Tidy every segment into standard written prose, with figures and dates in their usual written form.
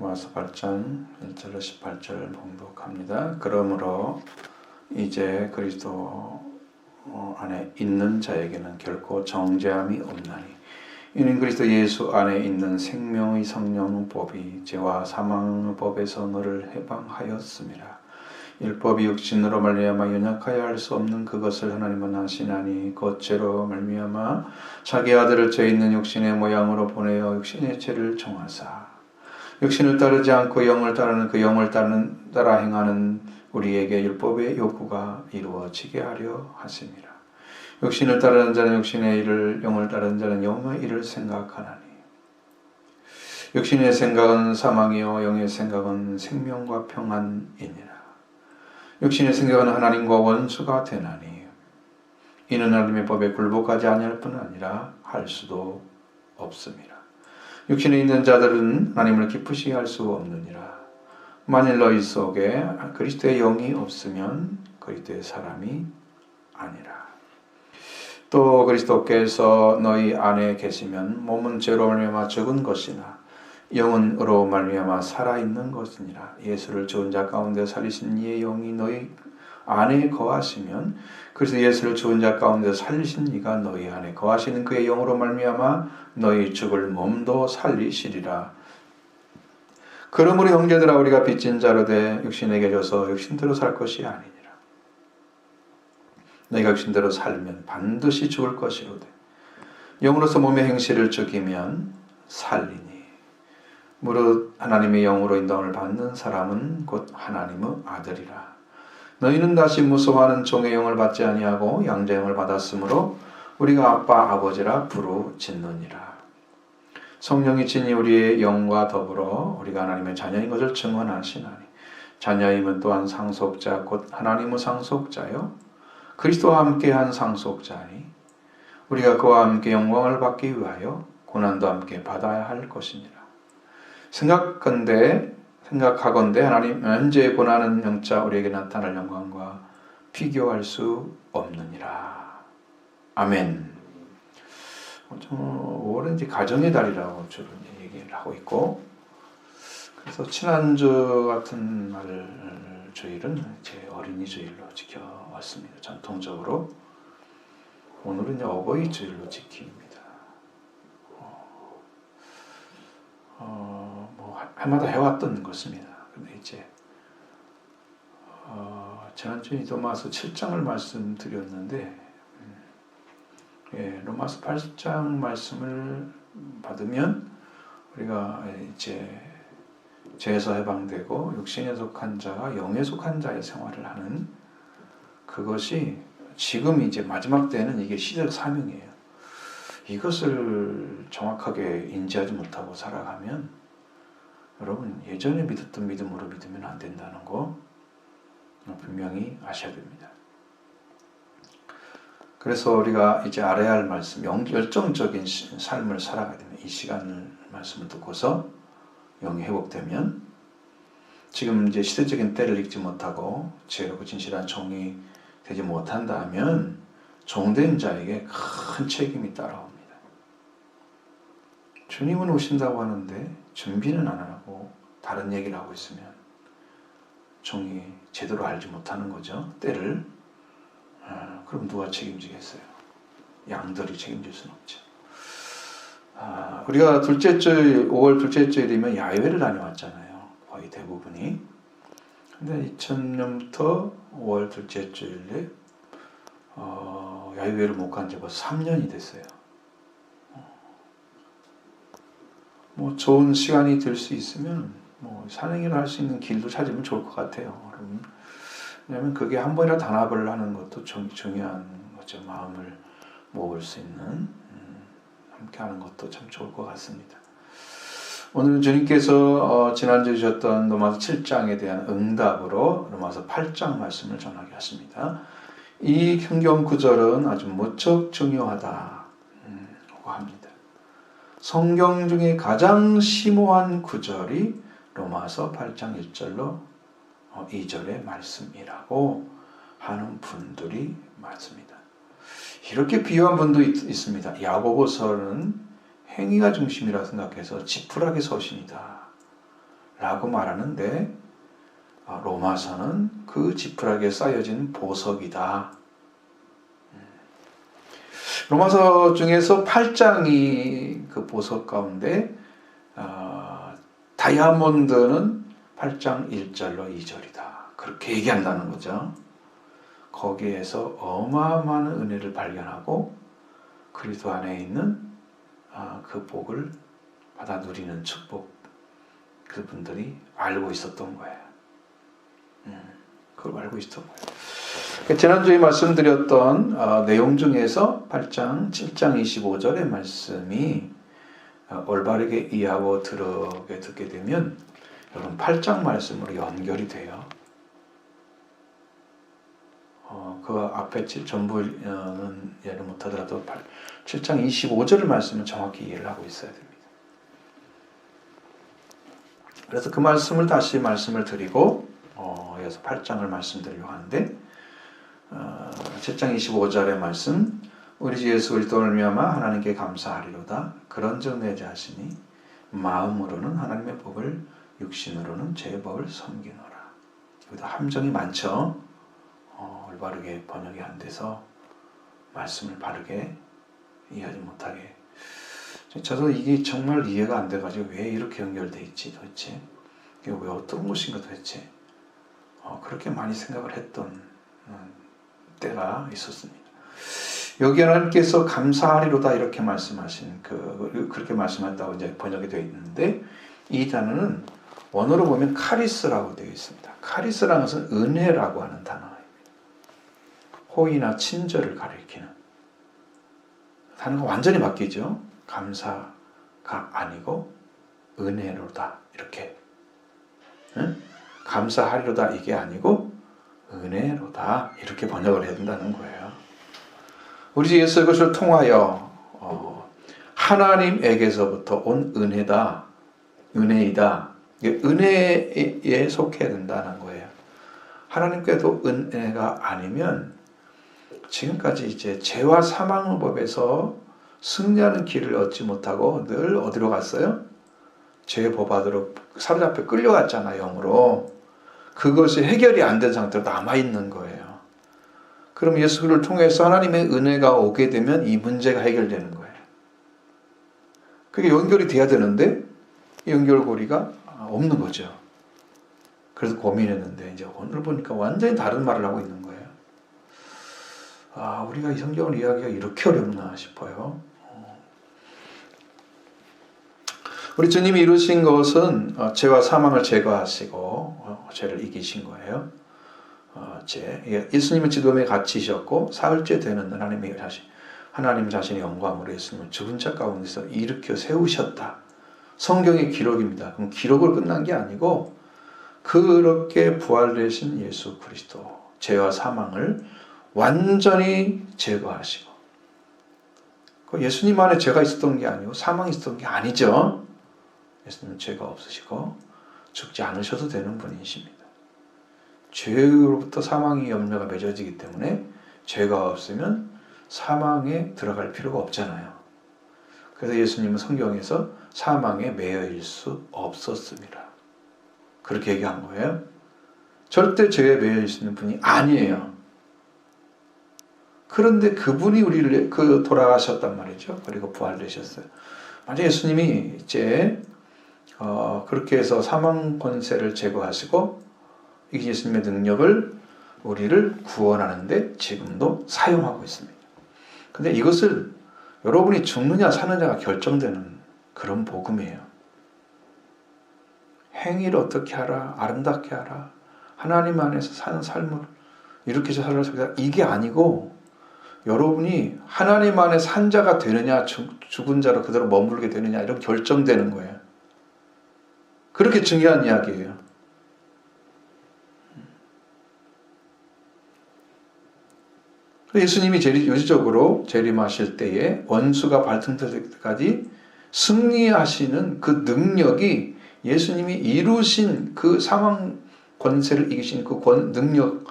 로마서 8장 1절로 18절 봉독합니다. 그러므로 이제 그리스도 안에 있는 자에게는 결코 정죄함이 없나니 이는 그리스도 예수 안에 있는 생명의 성령법이 죄와 사망의 법에서 너를 해방하였음이라. 율법이 육신으로 말미암아 연약하여 할 수 없는 그것을 하나님은 하시나니 곧 죄로 말미암아 자기 아들을 죄 있는 육신의 모양으로 보내어 육신의 죄를 정하사 육신을 따르지 않고 영을 따르는 그 영을 따라 행하는 우리에게 율법의 요구가 이루어지게 하려 하심이라. 육신을 따르는 자는 육신의 일을, 영을 따르는 자는 영의 일을 생각하나니 육신의 생각은 사망이요 영의 생각은 생명과 평안이니라. 육신의 생각은 하나님과 원수가 되나니 이는 하나님의 법에 굴복하지 아니할 뿐 아니라 할 수도 없음이라. 육신에 있는 자들은 하나님을 기쁘시게 할 수 없느니라. 만일 너희 속에 그리스도의 영이 없으면 그리스도의 사람이 아니라. 또 그리스도께서 너희 안에 계시면 몸은 죄로 말미암아 죽은 것이나 영은으로 말미암아 살아있는 것이니라. 예수를 죽은 자 가운데 살리신 이의 영이 너희 안에 거하시면 그래서 예수를 죽은 자 가운데 살리신 이가 너희 안에 거하시는 그의 영으로 말미암아 너희 죽을 몸도 살리시리라. 그러므로 형제들아 우리가 빚진 자로 돼 육신에게 져서 육신대로 살 것이 아니니라. 너희가 육신대로 살면 반드시 죽을 것이로되 영으로서 몸의 행실을 죽이면 살리니 무릇 하나님의 영으로 인도함을 받는 사람은 곧 하나님의 아들이라. 너희는 다시 무서워하는 종의 영을 받지 아니하고 양자의 영을 받았으므로 우리가 아빠 아버지라 부르짖느니라. 성령이 친히 우리의 영과 더불어 우리가 하나님의 자녀인 것을 증언하시나니 자녀임은 또한 상속자 곧 하나님의 상속자요 그리스도와 함께 한 상속자니 우리가 그와 함께 영광을 받기 위하여 고난도 함께 받아야 할 것이니라. 생각하건대 하나님 현재 고난은 영차 우리에게 나타날 영광과 비교할 수 없느니라. 아멘. 5월은 이제 가정의 달이라고 주로 얘기를 하고 있고, 그래서 지난주 같은 주일은 제 어린이 주일로 지켜왔습니다. 전통적으로 오늘은 이제 어버이 주일로 지킵니다. 해마다 해왔던 것입니다. 근데 이제 지난주에 로마서 7장을 말씀드렸는데 로마서 8장 말씀을 받으면 우리가 이제 죄에서 해방되고 육신에 속한 자가 영에 속한 자의 생활을 하는 그것이 지금 이제 마지막 때는 이게 시대적 사명이에요. 이것을 정확하게 인지하지 못하고 살아가면 여러분 예전에 믿었던 믿음으로 믿으면 안 된다는 거 분명히 아셔야 됩니다. 그래서 우리가 이제 알아야 할 말씀, 열정적인 삶을 살아가야 됩니다. 이 시간을 말씀을 듣고서 영이 회복되면 지금 이제 시대적인 때를 읽지 못하고 지혜롭고 진실한 종이 되지 못한다면 종된 자에게 큰 책임이 따라옵니다. 주님은 오신다고 하는데 준비는 안 하고 다른 얘기를 하고 있으면 종이 제대로 알지 못하는 거죠. 때를. 그럼 누가 책임지겠어요? 양들이 책임질 수는 없죠. 우리가 둘째 주일, 5월 둘째 주일이면 야외를 다녀왔잖아요. 거의 대부분이. 근데 2000년부터 5월 둘째 주일에 야외를 못 간 지 벌써 3년이 됐어요. 뭐 좋은 시간이 될 수 있으면 뭐 산행을 할 수 있는 길도 찾으면 좋을 것 같아요. 왜냐하면 그게 한 번이라 단합을 하는 것도 중요한 거죠. 마음을 모을 수 있는 함께 하는 것도 참 좋을 것 같습니다. 오늘 주님께서 지난주에 주셨던 로마서 7장에 대한 응답으로 로마서 8장 말씀을 전하게 하십니다. 이 성경 구절은 아주 무척 중요하다고 합니다. 성경 중에 가장 심오한 구절이 로마서 8장 1절로 2절의 말씀이라고 하는 분들이 많습니다. 이렇게 비유한 분도 있습니다. 야고보서는 행위가 중심이라 생각해서 지푸라기 서신이다 라고 말하는데 로마서는 그 지푸라기에 쌓여진 보석이다. 로마서 중에서 8장이 그 보석 가운데 다이아몬드는 8장 1절로 2절이다. 그렇게 얘기한다는 거죠. 거기에서 어마어마한 은혜를 발견하고 그리스도 안에 있는 그 복을 받아 누리는 축복, 그분들이 알고 있었던 거예요. 그걸 알고 있었던 거예요. 지난주에 말씀드렸던 내용 중에서 8장, 7장 25절의 말씀이 올바르게 이해하고 듣게 되면 여러분 8장 말씀으로 연결이 돼요. 그 앞에 전부는 이해를 못하더라도 7장 25절의 말씀은 정확히 이해를 하고 있어야 됩니다. 그래서 그 말씀을 다시 말씀을 드리고 이어서 8장을 말씀드리려고 하는데 7장 25절의 말씀, 우리 주 예수 그리스도를 말미암아 하나님께 감사하리로다. 그런즉 내 자신이 마음으로는 하나님의 법을, 육신으로는 제 법을 섬기노라. 여기도 함정이 많죠. 올바르게 번역이 안 돼서 말씀을 바르게 이해하지 못하게. 저도 이게 정말 이해가 안 돼가지고 왜 이렇게 연결돼 있지 도대체? 이게 왜 어떤 것인가 도대체? 그렇게 많이 생각을 했던 때가 있었습니다. 여기 하나님께서 감사하리로다 이렇게 말씀하신 그렇게 말씀했다고 이제 번역이 되어 있는데 이 단어는 원어로 보면 카리스라고 되어 있습니다. 카리스라는 것은 은혜라고 하는 단어입니다. 호의나 친절을 가리키는 단어가 완전히 바뀌죠. 감사가 아니고 은혜로다 이렇게 감사하리로다 이게 아니고 은혜로다 이렇게 번역을 해야 된다는 거예요. 우리 주 예수 그리스도를 통하여 하나님에게서부터 온 은혜다, 은혜이다. 은혜에 속해야 된다는 거예요. 하나님께도 은혜가 아니면 지금까지 이제 죄와 사망의 법에서 승리하는 길을 얻지 못하고 늘 어디로 갔어요? 죄의 법 안으로 사로잡혀 끌려갔잖아요, 영으로. 그것이 해결이 안 된 상태로 남아있는 거예요. 그럼 예수 그리스도를 통해서 하나님의 은혜가 오게 되면 이 문제가 해결되는 거예요. 그게 연결이 돼야 되는데 이 연결고리가 없는 거죠. 그래서 고민했는데 이제 오늘 보니까 완전히 다른 말을 하고 있는 거예요. 우리가 이 성경을 이해하기가 이렇게 어렵나 싶어요. 우리 주님이 이루신 것은 죄와 사망을 제거하시고 죄를 이기신 거예요. 예수님은 지도에 갇히셨고 사흘째 되는 하나님 자신의 영광으로 예수님을 죽은 자 가운데서 일으켜 세우셨다. 성경의 기록입니다. 그럼 기록을 끝난 게 아니고 그렇게 부활되신 예수 그리스도 죄와 사망을 완전히 제거하시고 예수님 안에 죄가 있었던 게 아니고 사망이 있었던 게 아니죠. 예수님은 죄가 없으시고 죽지 않으셔도 되는 분이십니다. 죄로부터 사망의 염려가 맺어지기 때문에 죄가 없으면 사망에 들어갈 필요가 없잖아요. 그래서 예수님은 성경에서 사망에 매여일 수 없었습니다. 그렇게 얘기한 거예요. 절대 죄에 매여 있는 분이 아니에요. 그런데 그분이 우리를 돌아가셨단 말이죠. 그리고 부활되셨어요. 만약 예수님이 이제 그렇게 해서 사망 권세를 제거하시고 이 예수님의 능력을 우리를 구원하는데 지금도 사용하고 있습니다. 근데 이것을 여러분이 죽느냐 사느냐가 결정되는 그런 복음이에요. 행위를 어떻게 하라, 아름답게 하라, 하나님 안에서 사는 삶을 이렇게 살아라 이게 아니고 여러분이 하나님 안에 산 자가 되느냐 죽은 자로 그대로 머물게 되느냐 이런 결정되는 거예요. 그렇게 중요한 이야기예요. 예수님이 요지적으로 재림하실 때에 원수가 발등될 때까지 승리하시는 그 능력이 예수님이 이루신 그 사망 권세를 이기신 그 능력,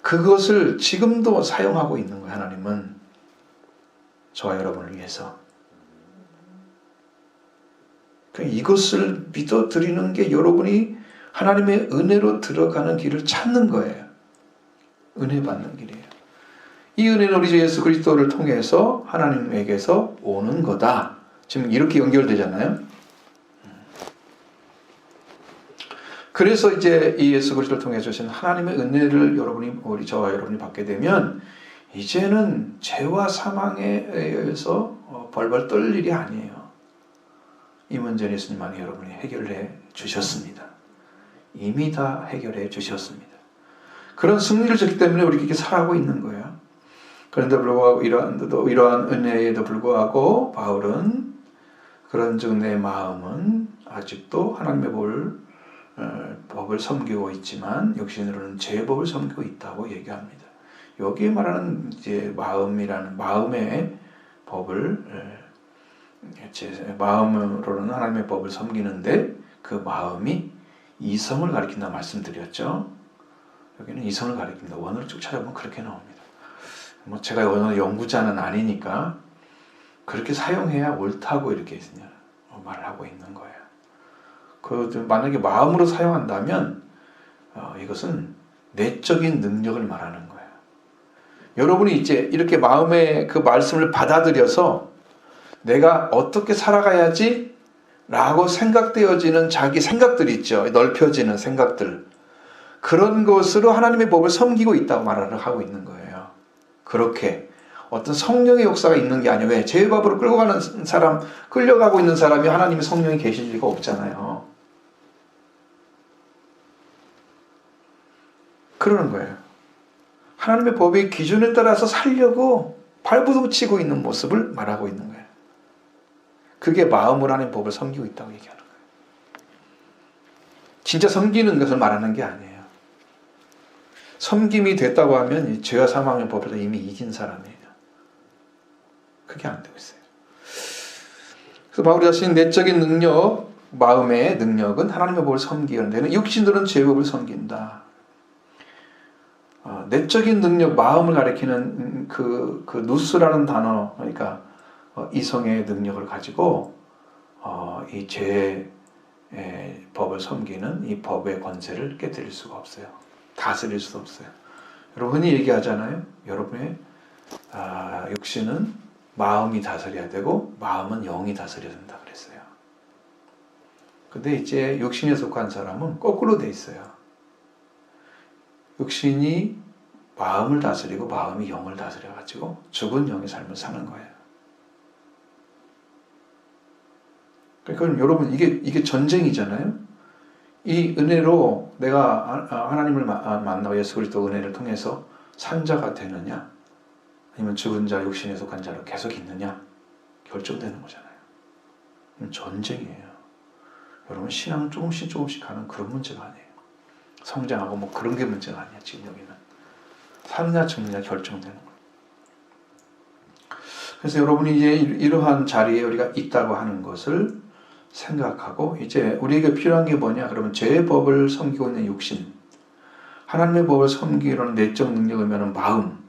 그것을 지금도 사용하고 있는 거예요. 하나님은 저와 여러분을 위해서. 이것을 믿어 드리는 게 여러분이 하나님의 은혜로 들어가는 길을 찾는 거예요. 은혜 받는 길이에요. 이 은혜는 우리 주 예수 그리스도를 통해서 하나님에게서 오는 거다. 지금 이렇게 연결되잖아요. 그래서 이제 이 예수 그리스도를 통해 주신 하나님의 은혜를 저와 여러분이 받게 되면 이제는 죄와 사망에 의해서 벌벌 떨 일이 아니에요. 이 문제는 예수님만이 여러분이 해결해 주셨습니다. 이미 다 해결해 주셨습니다. 그런 승리를 줬기 때문에 우리 이렇게 살아가고 있는 거예요. 그런데 불구하고 이러한 은혜에도 불구하고 바울은 그런즉 내 마음은 아직도 하나님의 법을 섬기고 있지만 육신으로는 죄의 법을 섬기고 있다고 얘기합니다. 여기에 말하는 이제 마음의 법을 마음으로는 하나님의 법을 섬기는데 그 마음이 이성을 가리킨다 말씀드렸죠. 여기는 이성을 가리킵니다. 원어를 쭉 찾아보면 그렇게 나옵니다. 제가 원어 연구자는 아니니까 그렇게 사용해야 옳다고 이렇게 말을 하고 있는 거예요. 만약에 마음으로 사용한다면 이것은 내적인 능력을 말하는 거예요. 여러분이 이제 이렇게 마음의 그 말씀을 받아들여서 내가 어떻게 살아가야지 라고 생각되어지는 자기 생각들 있죠. 넓혀지는 생각들. 그런 것으로 하나님의 법을 섬기고 있다고 말을 하고 있는 거예요. 그렇게 어떤 성령의 역사가 있는 게 아니에요. 왜? 죄의 법으로 끌려가고 있는 사람이 하나님의 성령이 계실 리가 없잖아요. 그러는 거예요. 하나님의 법의 기준에 따라서 살려고 발부둥치고 있는 모습을 말하고 있는 거예요. 그게 마음으로 하나님의 법을 섬기고 있다고 얘기하는 거예요. 진짜 섬기는 것을 말하는 게 아니에요. 섬김이 됐다고 하면 이 죄와 사망의 법을 이미 이긴 사람이에요. 그게 안 되고 있어요. 그래서 바울 자신 내적인 능력, 마음의 능력은 하나님의 법을 섬기는 데는 육신들은 죄의 법을 섬긴다. 내적인 능력, 마음을 가리키는 그 누스라는 단어, 그러니까 이성의 능력을 가지고 이 죄의 법을 섬기는 이 법의 권세를 깨뜨릴 수가 없어요. 다스릴 수도 없어요. 여러분이 얘기하잖아요. 여러분의 육신은 마음이 다스려야 되고 마음은 영이 다스려야 된다 그랬어요. 근데 이제 육신에 속한 사람은 거꾸로 돼 있어요. 육신이 마음을 다스리고 마음이 영을 다스려가지고 죽은 영의 삶을 사는 거예요. 그러니까 여러분 이게 전쟁이잖아요. 이 은혜로 내가 하나님을 만나고 예수 그리스도 은혜를 통해서 산 자가 되느냐 아니면 죽은 자 육신에 속한 자로 계속 있느냐 결정되는 거잖아요. 전쟁이에요. 여러분 신앙은 조금씩 가는 그런 문제가 아니에요. 성장하고 뭐 그런 게 문제가 아니야. 지금 여기는 사느냐 죽느냐 결정되는 거예요. 그래서 여러분이 이제 이러한 자리에 우리가 있다고 하는 것을 생각하고 이제 우리에게 필요한 게 뭐냐? 그러면 죄의 법을 섬기고 있는 육신, 하나님의 법을 섬기려는 내적 능력이면 마음,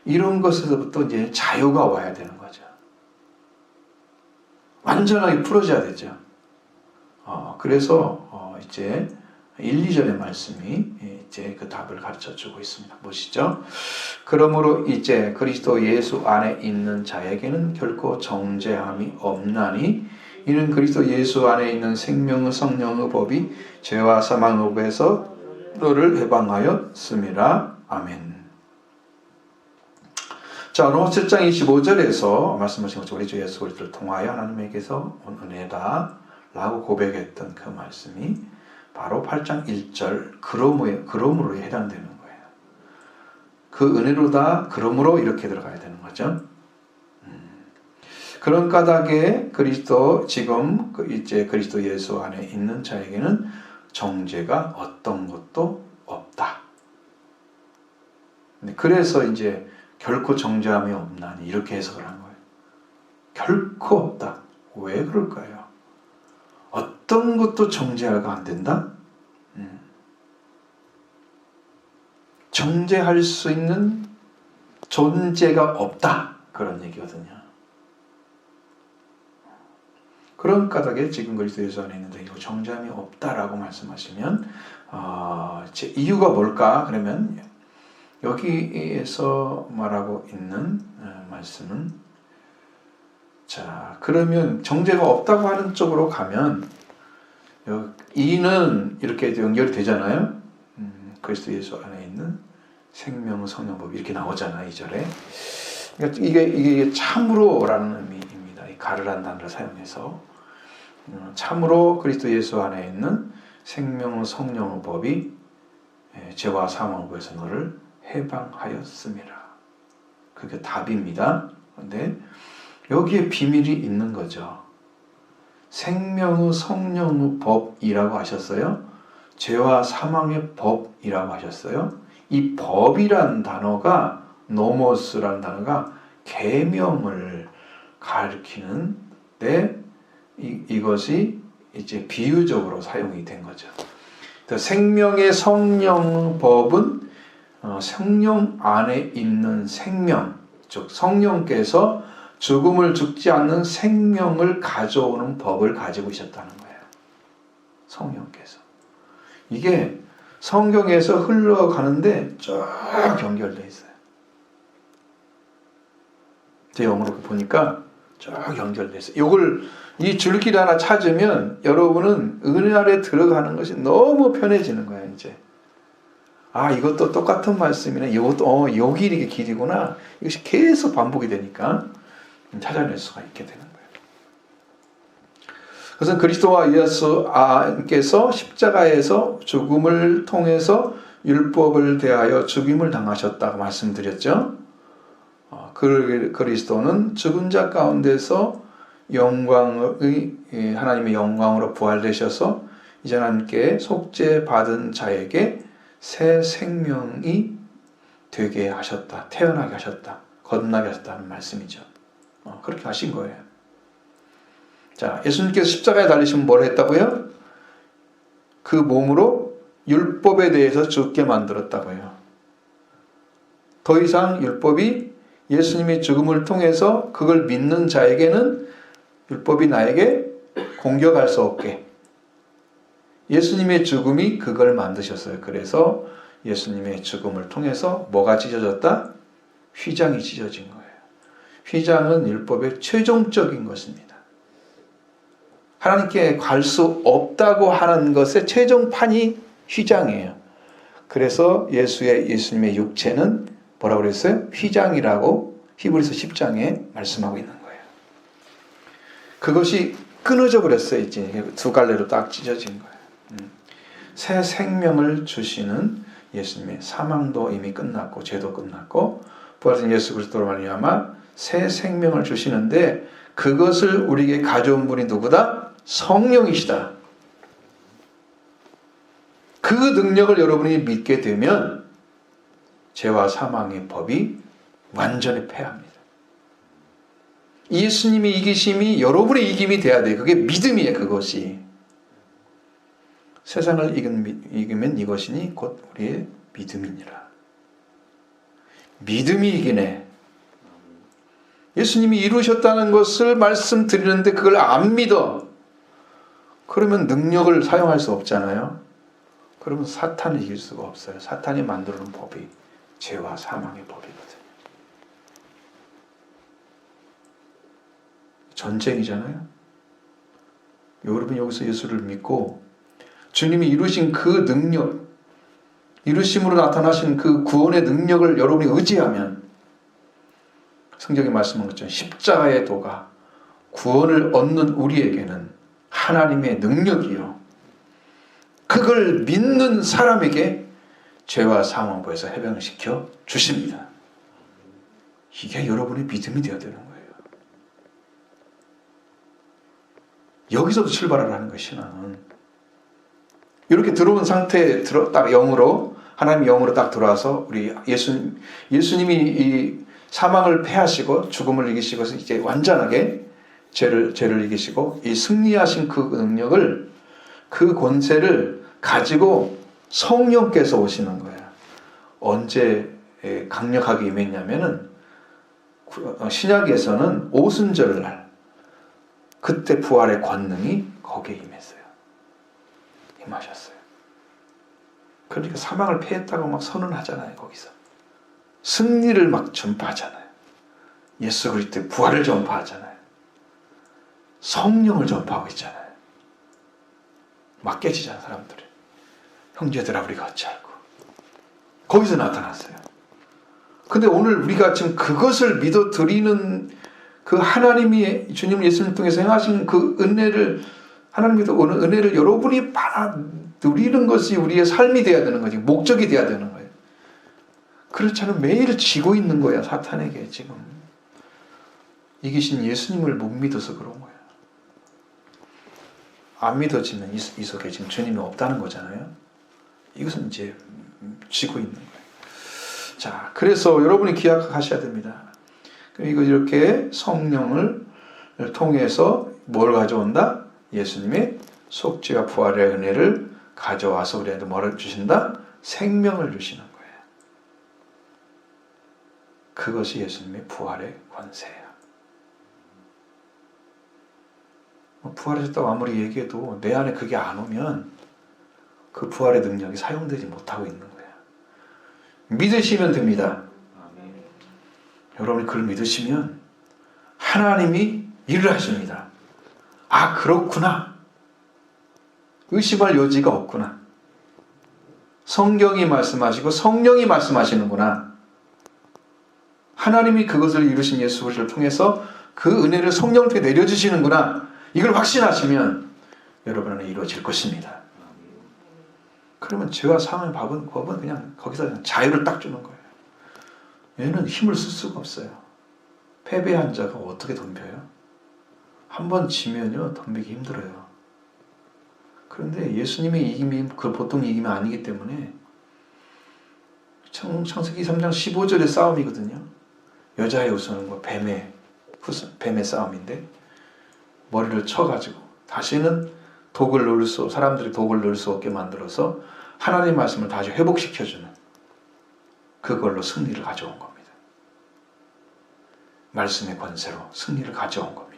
이런 것에서부터 이제 자유가 와야 되는 거죠. 완전하게 풀어져야 되죠. 그래서 이제 1, 2절의 말씀이 이제 그 답을 가르쳐 주고 있습니다. 보시죠. 그러므로 이제 그리스도 예수 안에 있는 자에게는 결코 정죄함이 없나니 이는 그리스도 예수 안에 있는 생명의 성령의 법이 죄와 사망의 법에서 너를 해방하였음이라. 아멘. 자, 로마서 7장 25절에서 말씀하신 것처럼 우리 주 예수 그리스도를 통하여 하나님에게서 온 은혜다 라고 고백했던 그 말씀이 바로 8장 1절 그러므로에 해당되는 거예요. 그 은혜로다 그러므로 이렇게 들어가야 되는 거죠. 그런 까닭에 지금 이제 그리스도 예수 안에 있는 자에게는 정죄가 어떤 것도 없다. 그래서 이제 결코 정죄함이 없나니 이렇게 해석을 한 거예요. 결코 없다. 왜 그럴까요? 어떤 것도 정죄가 안 된다? 정죄할 수 있는 존재가 없다. 그런 얘기거든요. 그런 까닭에 지금 그리스도 예수 안에 있는데 이거 정잠이 없다라고 말씀하시면 제 이유가 뭘까? 그러면 여기에서 말하고 있는 말씀은 자 그러면 정죄가 없다고 하는 쪽으로 가면 이는 이렇게 연결이 되잖아요. 그리스도 예수 안에 있는 생명 성령법 이렇게 나오잖아요. 2절에. 그러니까 이게 참으로라는 의미입니다. 이 가르란 단어를 사용해서 참으로 그리스도 예수 안에 있는 생명 성령의 법이 죄와 사망에서 너를 해방하였음이라. 그게 답입니다. 그런데 여기에 비밀이 있는 거죠. 생명의 성령의 법이라고 하셨어요. 죄와 사망의 법이라고 하셨어요. 이 법이란 단어가 노모스라는 단어가 계명을 가리키는데 이것이 이제 비유적으로 사용이 된 거죠. 생명의 성령 법은 성령 안에 있는 생명, 즉 성령께서 죽음을 죽지 않는 생명을 가져오는 법을 가지고 있었다는 거예요. 성령께서. 이게 성경에서 흘러가는데 쭉 연결되어 있어요. 제 영어로 보니까 쭉 연결되어 있어요. 이 줄길 하나 찾으면 여러분은 은혜 아래 들어가는 것이 너무 편해지는 거예요. 이제 이것도 똑같은 말씀이네. 이것도 요 길이 길이구나. 이것이 계속 반복이 되니까 찾아낼 수가 있게 되는 거예요. 그것은 그리스도와 예수께서 십자가에서 죽음을 통해서 율법을 대하여 죽임을 당하셨다고 말씀드렸죠. 그리스도는 죽은 자 가운데서 하나님의 영광으로 부활되셔서 이제 하나님께 속죄받은 자에게 새 생명이 되게 하셨다. 태어나게 하셨다. 거듭나게 하셨다는 말씀이죠. 그렇게 하신 거예요. 자, 예수님께서 십자가에 달리시면 뭘 했다고요? 그 몸으로 율법에 대해서 죽게 만들었다고요. 더 이상 율법이 예수님의 죽음을 통해서 그걸 믿는 자에게는 율법이 나에게 공격할 수 없게 예수님의 죽음이 그걸 만드셨어요. 그래서 예수님의 죽음을 통해서 뭐가 찢어졌다? 휘장이 찢어진 거예요. 휘장은 율법의 최종적인 것입니다. 하나님께 갈 수 없다고 하는 것의 최종판이 휘장이에요. 그래서 예수님의 육체는 뭐라고 그랬어요? 휘장이라고 히브리서 10장에 말씀하고 있는 거예요. 그것이 끊어져 버렸어요. 이제 두 갈래로 딱 찢어진 거예요. 새 생명을 주시는 예수님의 사망도 이미 끝났고 죄도 끝났고 부활하신 예수 그리스도로 말미암아 새 생명을 주시는데 그것을 우리에게 가져온 분이 누구다? 성령이시다. 그 능력을 여러분이 믿게 되면 죄와 사망의 법이 완전히 패합니다. 예수님의 이기심이 여러분의 이김이 돼야 돼요. 그게 믿음이에요. 그것이. 세상을 이기면 이것이니 곧 우리의 믿음이니라. 믿음이 이기네. 예수님이 이루셨다는 것을 말씀드리는데 그걸 안 믿어. 그러면 능력을 사용할 수 없잖아요. 그러면 사탄을 이길 수가 없어요. 사탄이 만드는 법이 죄와 사망의 법이거든요. 전쟁이잖아요. 여러분 여기서 예수를 믿고 주님이 이루신 그 능력, 이루심으로 나타나신 그 구원의 능력을 여러분이 의지하면 성경에 말씀한 것처럼 십자가의 도가 구원을 얻는 우리에게는 하나님의 능력이요. 그걸 믿는 사람에게 죄와 사망에서 해방시켜 주십니다. 이게 여러분의 믿음이 되어야 되는 거예요. 여기서도 출발을 하는 것이 신앙은. 이렇게 들어온 상태에 딱 영으로 하나님 영으로 딱 들어와서 우리 예수님이 이 사망을 패하시고 죽음을 이기시고 이제 완전하게 죄를 이기시고 이 승리하신 그 능력을 그 권세를 가지고 성령께서 오시는 거예요. 언제 강력하게 임했냐면은 신약에서는 오순절날 그때 부활의 권능이 거기에 임하셨어요. 그러니까 사망을 패했다고 막 선언하잖아요. 거기서 승리를 막 전파하잖아요. 예수 그리스도의 부활을 전파하잖아요. 성령을 전파하고 있잖아요. 막 깨지잖아 사람들이. 형제들아 우리가 어찌할꼬. 거기서 나타났어요. 근데 오늘 우리가 지금 그것을 믿어드리는 그 하나님이 주님 예수님 통해서 행하신 그 은혜를, 하나님께서 오는 은혜를 여러분이 받아 누리는 것이 우리의 삶이 돼야 되는 거지. 목적이 돼야 되는 거예요. 그렇지 않으면 매일 지고 있는 거야 사탄에게. 지금 이기신 예수님을 못 믿어서 그런 거야. 안 믿어지면 이 속에 지금 주님이 없다는 거잖아요. 이것은 이제 지고 있는 거예요. 자, 그래서 여러분이 기억하셔야 됩니다. 그리고 이렇게 성령을 통해서 뭘 가져온다? 예수님의 속죄와 부활의 은혜를 가져와서 우리한테 뭐를 주신다? 생명을 주시는 거예요. 그것이 예수님의 부활의 권세예요. 부활하셨다고 아무리 얘기해도 내 안에 그게 안 오면 그 부활의 능력이 사용되지 못하고 있는 거예요. 믿으시면 됩니다. 여러분이 그걸 믿으시면 하나님이 일을 하십니다. 아, 그렇구나. 의심할 여지가 없구나. 성경이 말씀하시고 성령이 말씀하시는구나. 하나님이 그것을 이루신 예수 그리스도를 통해서 그 은혜를 성령을 통해 내려주시는구나. 이걸 확신하시면 여러분 안에 이루어질 것입니다. 그러면 죄와 사망의 법은 그냥 거기서 그냥 자유를 딱 주는 거예요. 얘는 힘을 쓸 수가 없어요. 패배한 자가 어떻게 덤벼요? 한번 지면요 덤비기 힘들어요. 그런데 예수님의 이김이 그 보통 이김이 아니기 때문에 창세기 3장 15절의 싸움이거든요. 여자의 우선과 뱀의 싸움인데 머리를 쳐가지고 다시는 사람들이 독을 넣을 수 없게 만들어서 하나님의 말씀을 다시 회복시켜주는 그걸로 승리를 가져온 겁니다. 말씀의 권세로 승리를 가져온 겁니다.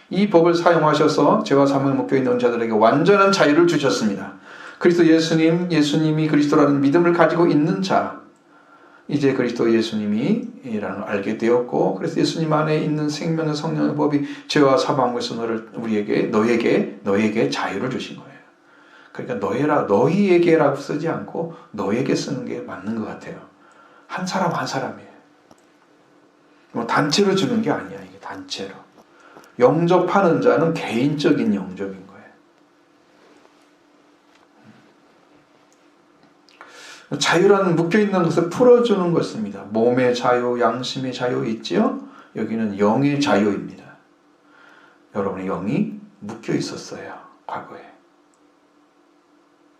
이 법을 사용하셔서 죄와 사망에 묶여있는 자들에게 완전한 자유를 주셨습니다. 그리스도 예수님이 그리스도라는 믿음을 가지고 있는 자, 이제 그리스도 예수님이라는 걸 알게 되었고, 그래서 예수님 안에 있는 생명의 성령의 법이 죄와 사망에서 너에게 자유를 주신 거예요. 그러니까 너희에게라고 쓰지 않고 너에게 쓰는 게 맞는 것 같아요. 한 사람 한 사람이에요. 단체로 주는 게 아니야. 이게 단체로. 영접하는 자는 개인적인 영접인 거예요. 자유라는 묶여있는 것을 풀어주는 것입니다. 몸의 자유, 양심의 자유 있지요? 여기는 영의 자유입니다. 여러분의 영이 묶여 있었어요. 과거에.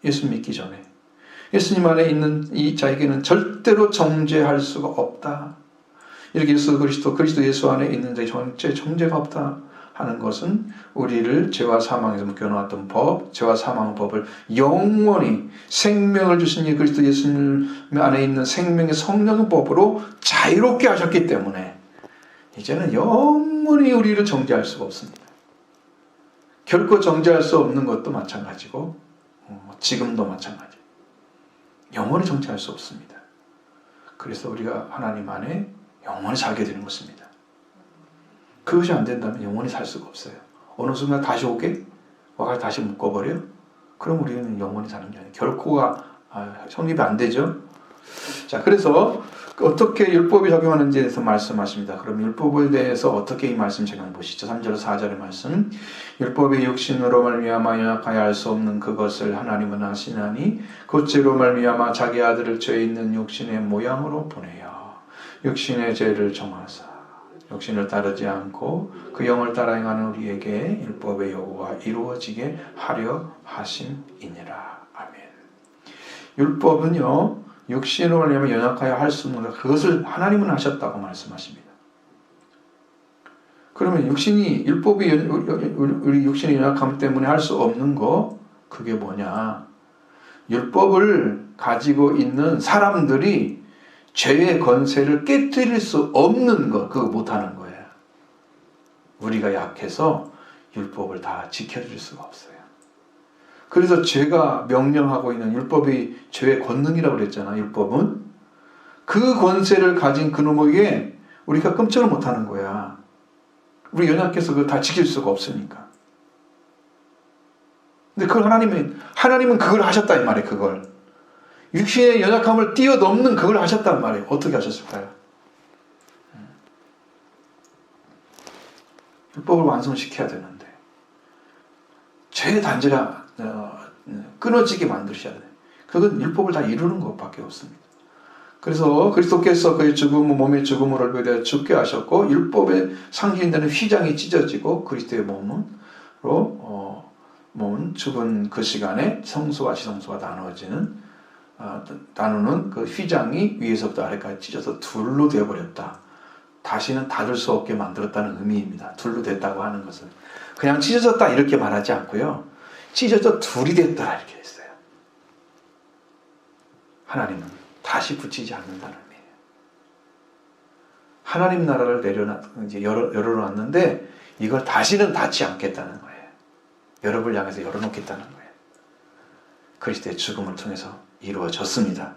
예수 믿기 전에. 예수님 안에 있는 이 자에게는 절대로 정죄할 수가 없다. 이렇게 그리스도 예수 안에 있는 자의 정죄가 없다 하는 것은 우리를 죄와 사망에서 묶여놓았던 법, 죄와 사망의 법을 영원히 생명을 주신 그리스도 예수님 안에 있는 생명의 성령의 법으로 자유롭게 하셨기 때문에 이제는 영원히 우리를 정죄할 수가 없습니다. 결코 정죄할 수 없는 것도 마찬가지고 지금도 마찬가지. 영원히 정죄할 수 없습니다. 그래서 우리가 하나님 안에 영원히 살게 되는 것입니다. 그것이 안 된다면 영원히 살 수가 없어요. 어느 순간 다시 오게? 와가 다시 묶어버려? 그럼 우리는 영원히 사는 게 아니에요. 결코가 성립이 안 되죠. 자, 그래서 어떻게 율법이 적용하는지에 대해서 말씀하십니다. 그럼 율법에 대해서 어떻게 이 말씀 적용 보시죠. 3절 4절의 말씀. 율법의 육신으로 말미암아 연약하여 알 수 없는 그것을 하나님은 하시나니 곧죄로 말미암아 자기 아들을 죄 있는 육신의 모양으로 보내어 육신의 죄를 정하사 육신을 따르지 않고 그 영을 따라 행하는 우리에게 율법의 요구가 이루어지게 하려 하심이니라. 아멘. 율법은요 육신으로 말미암아 연약하여 할 수 없는 그것을 하나님은 하셨다고 말씀하십니다. 그러면 율법이 우리 육신의 연약함 때문에 할 수 없는 거 그게 뭐냐? 율법을 가지고 있는 사람들이 죄의 권세를 깨뜨릴 수 없는 거 그거 못하는 거예요. 우리가 약해서 율법을 다 지켜줄 수가 없어요. 그래서 죄가 명령하고 있는 율법이 죄의 권능이라고 그랬잖아. 율법은 그 권세를 가진 그놈에게 우리가 끔찍을 못하는 거야. 우리 연약해서 그걸 다 지킬 수가 없으니까. 근데 그걸 하나님은 그걸 하셨다 이 말이에요. 그걸 육신의 연약함을 뛰어넘는 그걸 하셨단 말이에요. 어떻게 하셨을까요? 율법을 완성시켜야 되는데 죄의 단죄가 끊어지게 만드셔야 돼요. 그건 율법을 다 이루는 것밖에 없습니다. 그래서 그리스도께서 그의 몸의 죽음으로 위하여 죽게 하셨고 율법의 상징되는 휘장이 찢어지고 그리스도의 몸은 죽은 그 시간에 성소와 지성소가 나누는 그 휘장이 위에서부터 아래까지 찢어서 둘로 되어버렸다. 다시는 닫을 수 없게 만들었다는 의미입니다. 둘로 됐다고 하는 것은 그냥 찢어졌다 이렇게 말하지 않고요. 찢어져 둘이 됐다 이렇게 했어요. 하나님은 다시 붙이지 않는다는 의미예요. 하나님 나라를 열어놨는데 이걸 다시는 닫지 않겠다는 거예요. 여러분을 향해서 열어놓겠다는 거예요. 그리스도의 죽음을 통해서 이루어졌습니다.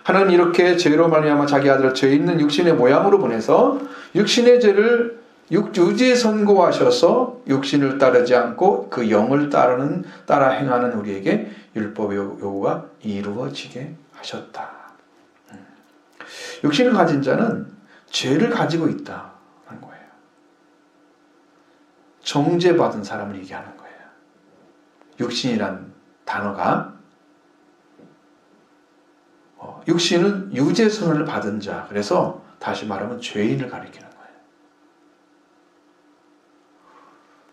하나님 이렇게 죄로 말미암아 자기 아들을 죄 있는 육신의 모양으로 보내서 육신의 죄를 유지에 선고하셔서 육신을 따르지 않고 그 영을 따라 행하는 우리에게 율법의 요구가 이루어지게 하셨다. 육신을 가진 자는 죄를 가지고 있다는 거예요. 정죄받은 사람을 얘기하는 거예요. 육신이란 단어가 육신은 유죄선을 받은 자, 그래서 다시 말하면 죄인을 가리키는 거예요.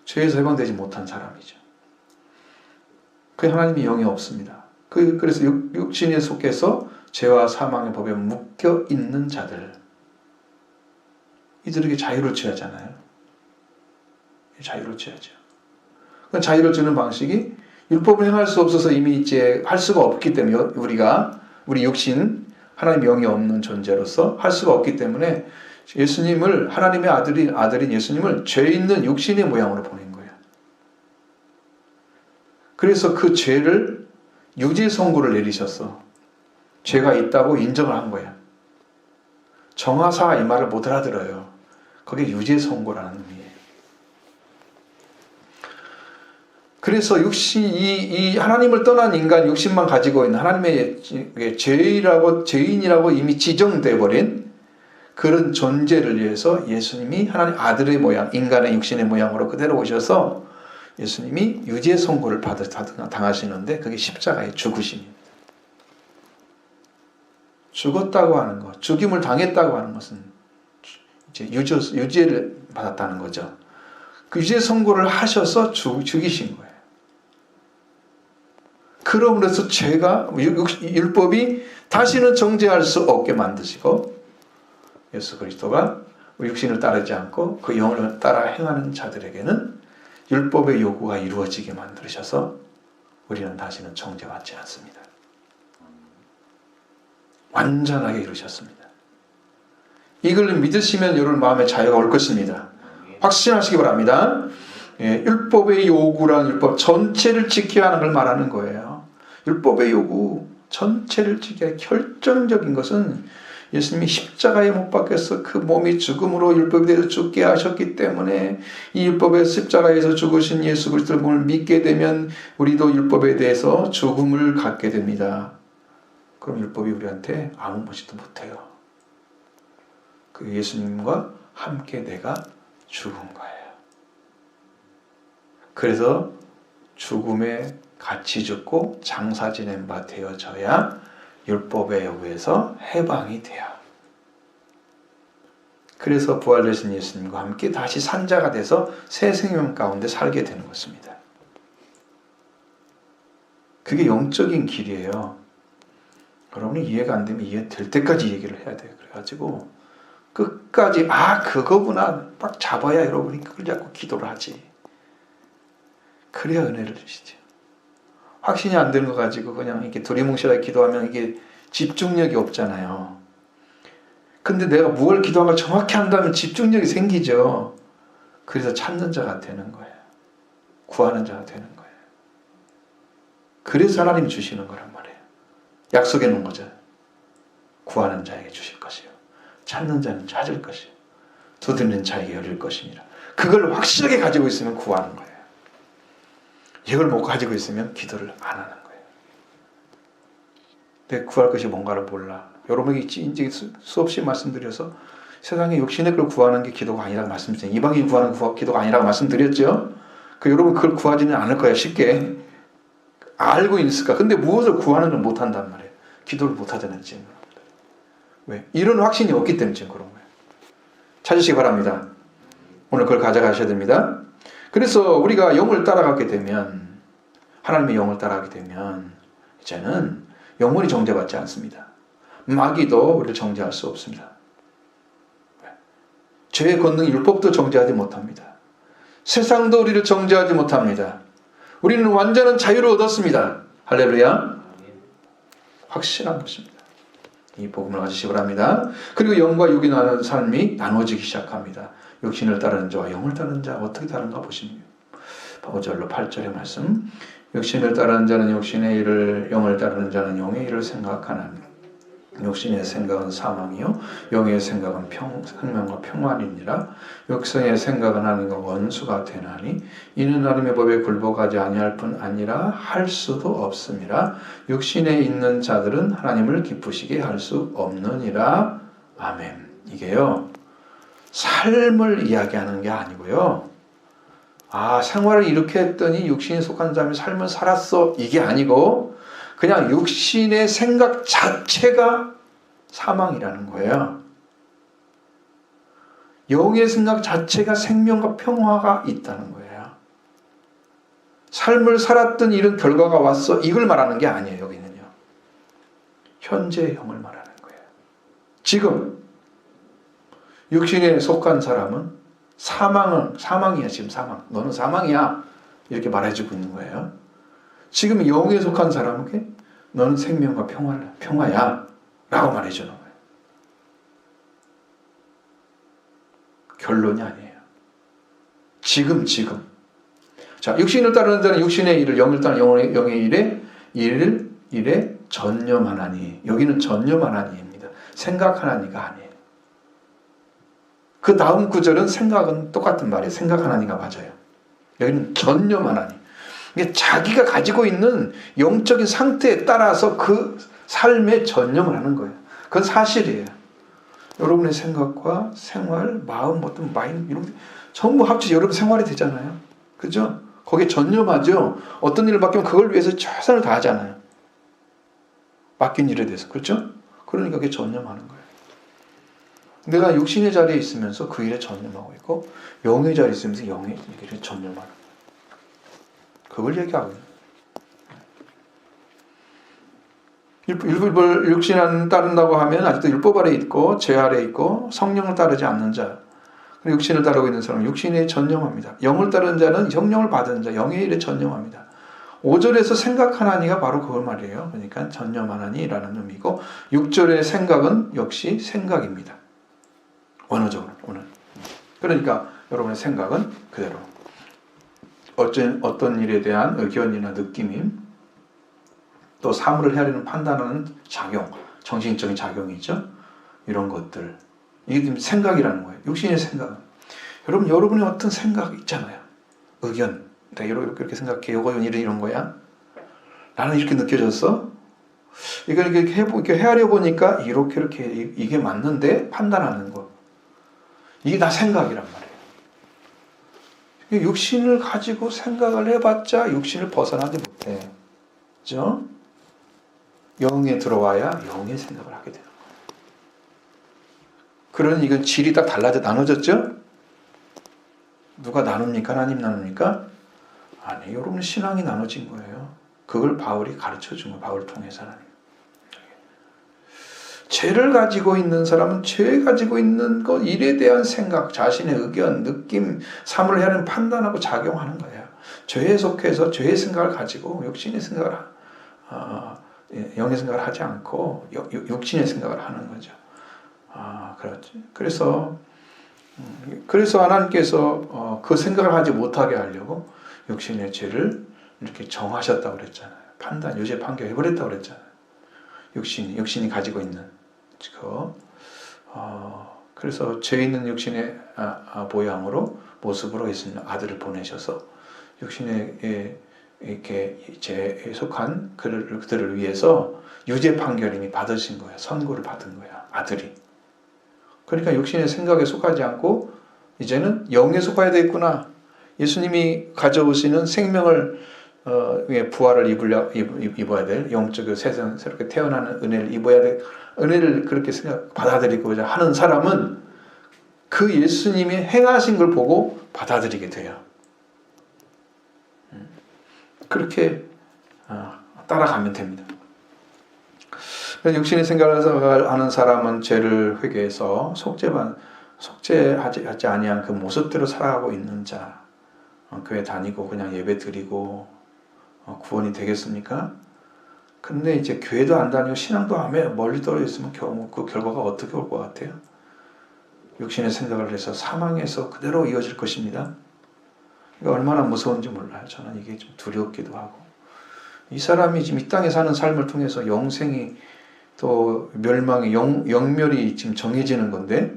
죄에서 해방되지 못한 사람이죠. 그 하나님이 영이 없습니다. 그래서 육신에 속해서 죄와 사망의 법에 묶여 있는 자들, 이들에게 자유를 취하잖아요. 자유를 취하죠. 그 자유를 주는 방식이 율법을 행할 수 없어서 이미 이제 할 수가 없기 때문에 우리 육신, 하나님 영이 없는 존재로서 할 수가 없기 때문에 예수님을, 하나님의 아들인 예수님을 죄 있는 육신의 모양으로 보낸 거예요. 그래서 그 죄를 유죄 선고를 내리셔서 죄가 있다고 인정을 한 거예요. 정하사 이 말을 못 알아들어요. 그게 유죄 선고라는 의미예요. 그래서 이 하나님을 떠난 인간 육신만 가지고 있는 하나님의 죄인이라고 이미 지정돼 버린 그런 존재를 위해서 예수님이 하나님 아들의 모양, 인간의 육신의 모양으로 그대로 오셔서 예수님이 유죄 선고를 당하시는데 그게 십자가의 죽으심입니다. 죽었다고 하는 것, 죽임을 당했다고 하는 것은 이제 유죄를 받았다는 거죠. 그 유죄 선고를 하셔서 죽이신 거예요. 그러므로서 율법이 다시는 정죄할 수 없게 만드시고 예수 그리스도가 육신을 따르지 않고 그 영을 따라 행하는 자들에게는 율법의 요구가 이루어지게 만드셔서 우리는 다시는 정죄받지 않습니다. 완전하게 이루셨습니다. 이걸 믿으시면 여러분 마음에 자유가 올 것입니다. 확신하시기 바랍니다. 율법의 요구란 율법 전체를 지켜야 하는 걸 말하는 거예요. 율법의 요구 전체를 지켜야 결정적인 것은 예수님이 십자가에 못 박혀서 그 몸이 죽음으로 율법에 대해서 죽게 하셨기 때문에 이 율법의 십자가에서 죽으신 예수 그리스도의 몸을 믿게 되면 우리도 율법에 대해서 죽음을 갖게 됩니다. 그럼 율법이 우리한테 아무 것도 못해요. 그 예수님과 함께 내가 죽은 거예요. 그래서 죽음에 같이 죽고 장사 지낸 바 되어져야 율법의 요구에서 해방이 돼요. 그래서 부활되신 예수님과 함께 다시 산자가 돼서 새 생명 가운데 살게 되는 것입니다. 그게 영적인 길이에요. 여러분이 이해가 안 되면 이해될 때까지 얘기를 해야 돼요. 그래가지고 끝까지 그거구나 딱 잡아야 여러분이 그걸 잡고 기도를 하지. 그래야 은혜를 주시죠. 확신이 안 되는 거 가지고 그냥 이렇게 두리뭉실하게 기도하면 이게 집중력이 없잖아요. 근데 내가 무엇을 기도한 걸 정확히 한다면 집중력이 생기죠. 그래서 찾는 자가 되는 거예요. 구하는 자가 되는 거예요. 그래서 하나님이 주시는 거란 말이에요. 약속해 놓은 거죠. 구하는 자에게 주실 것이요. 찾는 자는 찾을 것이요. 두드리는 자에게 열릴 것이니라. 그걸 확실하게 가지고 있으면 구하는 거예요. 이걸 못 가지고 있으면 기도를 안 하는 거예요. 내 구할 것이 뭔가를 몰라. 여러분에게 이제 수없이 말씀드려서 세상에 욕심의 걸 구하는 게 기도가 아니라고 말씀드렸죠. 이방인 구하는 기도가 아니라고 말씀드렸죠. 여러분 그걸 구하지는 않을 거예요. 쉽게. 알고 있을까? 근데 무엇을 구하는 걸 못한단 말이에요. 기도를 못하잖아요. 지금. 왜? 이런 확신이 없기 때문에 지금 그런 거예요. 찾으시기 바랍니다. 오늘 그걸 가져가셔야 됩니다. 그래서 우리가 영을 따라가게 되면, 하나님의 영을 따라가게 되면 이제는 영혼이 정죄받지 않습니다. 마귀도 우리를 정죄할 수 없습니다. 죄의 권능 율법도 정죄하지 못합니다. 세상도 우리를 정죄하지 못합니다. 우리는 완전한 자유를 얻었습니다. 할렐루야. 확실한 것입니다. 이 복음을 가지시기 바랍니다. 그리고 영과 육이 나는 삶이 나눠지기 시작합니다. 육신을 따르는 자와 영을 따르는 자 어떻게 다른가 보십니다. 5절로 8절의 말씀. 육신을 따르는 자는 육신의 일을, 영을 따르는 자는 영의 일을 생각하나니 육신의 생각은 사망이요 영의 생각은 생명과 평안이니라. 육신의 생각은 하나님과 원수가 되나니 이는 하나님의 법에 굴복하지 아니할 뿐 아니라 할 수도 없음이라. 육신에 있는 자들은 하나님을 기쁘시게 할 수 없느니라. 아멘. 이게요 삶을 이야기하는 게 아니고요, 생활을 이렇게 했더니 육신에 속한 사람이 삶을 살았어, 이게 아니고 그냥 육신의 생각 자체가 사망이라는 거예요. 영의 생각 자체가 생명과 평화가 있다는 거예요. 삶을 살았던 이런 결과가 왔어, 이걸 말하는 게 아니에요. 여기는요 현재의 영을 말하는 거예요. 지금 육신에 속한 사람은 사망이야. 지금 사망. 너는 사망이야. 이렇게 말해주고 있는 거예요. 지금 영에 속한 사람에게 너는 생명과 평화야 라고 말해주는 거예요. 결론이 아니에요. 지금. 자, 육신을 따르는 자는 육신의 일을, 영을 따르는 영의 일에 전념하나니. 여기는 전념하나니입니다. 생각하나니가 아니에요. 그 다음 구절은 생각은 똑같은 말이에요. 생각하나니가 맞아요. 여기는 전념하나니. 이게 자기가 가지고 있는 영적인 상태에 따라서 그 삶에 전념을 하는 거예요. 그건 사실이에요. 여러분의 생각과 생활, 마음, 어떤 마인드 이런 게 전부 합쳐서 여러분 생활이 되잖아요. 그죠? 거기에 전념하죠. 어떤 일을 맡기면 그걸 위해서 최선을 다하잖아요. 맡긴 일에 대해서. 그렇죠? 그러니까 그게 전념하는 거예요. 내가 육신의 자리에 있으면서 그 일에 전념하고 있고 영의 자리에 있으면서 영의 일에 전념하는 거예요. 그걸 얘기하고 율법을 육신을 따른다고 하면 아직도 율법 아래 있고 죄 아래 있고 성령을 따르지 않는 자, 그리고 육신을 따르고 있는 사람은 육신에 전념합니다. 영을 따르는 자는 성령을 받은 자, 영의 일에 전념합니다. 5절에서 생각하나니가 바로 그걸 말이에요. 그러니까 전념하나니라는 의미고 6절의 생각은 역시 생각입니다. 원어적으로 오늘. 그러니까 여러분의 생각은 그대로 어떤 일에 대한 의견이나 느낌임, 또 사물을 헤아리는 판단하는 작용, 정신적인 작용이죠. 이런 것들, 이게 지금 생각이라는 거예요. 육신의 생각. 여러분의 어떤 생각 있잖아요. 의견, 내가 이렇게 생각해. 이건 이런 거야. 나는 이렇게 느껴졌어. 이걸 이렇게 헤아려 보니까 이렇게 이게 맞는데 판단하는 거. 이게 다 생각이란 말이에요. 육신을 가지고 생각을 해봤자 육신을 벗어나지 못해. 그죠? 영에 들어와야 영의 생각을 하게 되는 거예요. 그러니 이건 질이 딱 나눠졌죠? 누가 나눕니까? 하나님 나눕니까? 아니, 여러분 신앙이 나눠진 거예요. 그걸 바울이 가르쳐 준 거예요. 바울을 통해서 하나님. 죄를 가지고 있는 사람은 죄 가지고 있는 것, 일에 대한 생각, 자신의 의견, 느낌, 삶을 헤아리는 판단하고 작용하는 거예요. 죄에 속해서 죄의 생각을 가지고 육신의 생각을 영의 생각을 하지 않고 육신의 생각을 하는 거죠. 그렇지. 그래서 그래서 하나님께서 그 생각을 하지 못하게 하려고 육신의 죄를 이렇게 정하셨다고 그랬잖아요. 유죄 판결해버렸다고 그랬잖아요. 육신이 가지고 있는 그 그래서 죄 있는 육신의 모습으로 예수님 아들을 보내셔서 육신에 이렇게 죄에 속한 그들을 위해서 유죄 판결을 이미 받으신 거예요. 선고를 받은 거야, 아들이. 그러니까 육신의 생각에 속하지 않고 이제는 영에 속해야 되겠구나. 예수님이 가져오시는 생명을 부활을 입어야 될 영적 새롭게 태어나는 은혜를 입어야 될 은혜를 그렇게 받아들이고자 하는 사람은 그 예수님이 행하신 걸 보고 받아들이게 돼요. 그렇게 따라가면 됩니다. 육신의 생각을 하는 사람은 죄를 회개해서 속죄하지 아니한 그 모습대로 살아가고 있는 자, 교회 다니고 그냥 예배 드리고 구원이 되겠습니까? 근데 이제 교회도 안 다니고 신앙도 안 해 멀리 떨어져 있으면 그 결과가 어떻게 올 것 같아요? 육신의 생각을 해서 사망에서 그대로 이어질 것입니다. 그러니까 얼마나 무서운지 몰라요. 저는 이게 좀 두렵기도 하고. 이 사람이 지금 이 땅에 사는 삶을 통해서 영생이 또 멸망이 영멸이 지금 정해지는 건데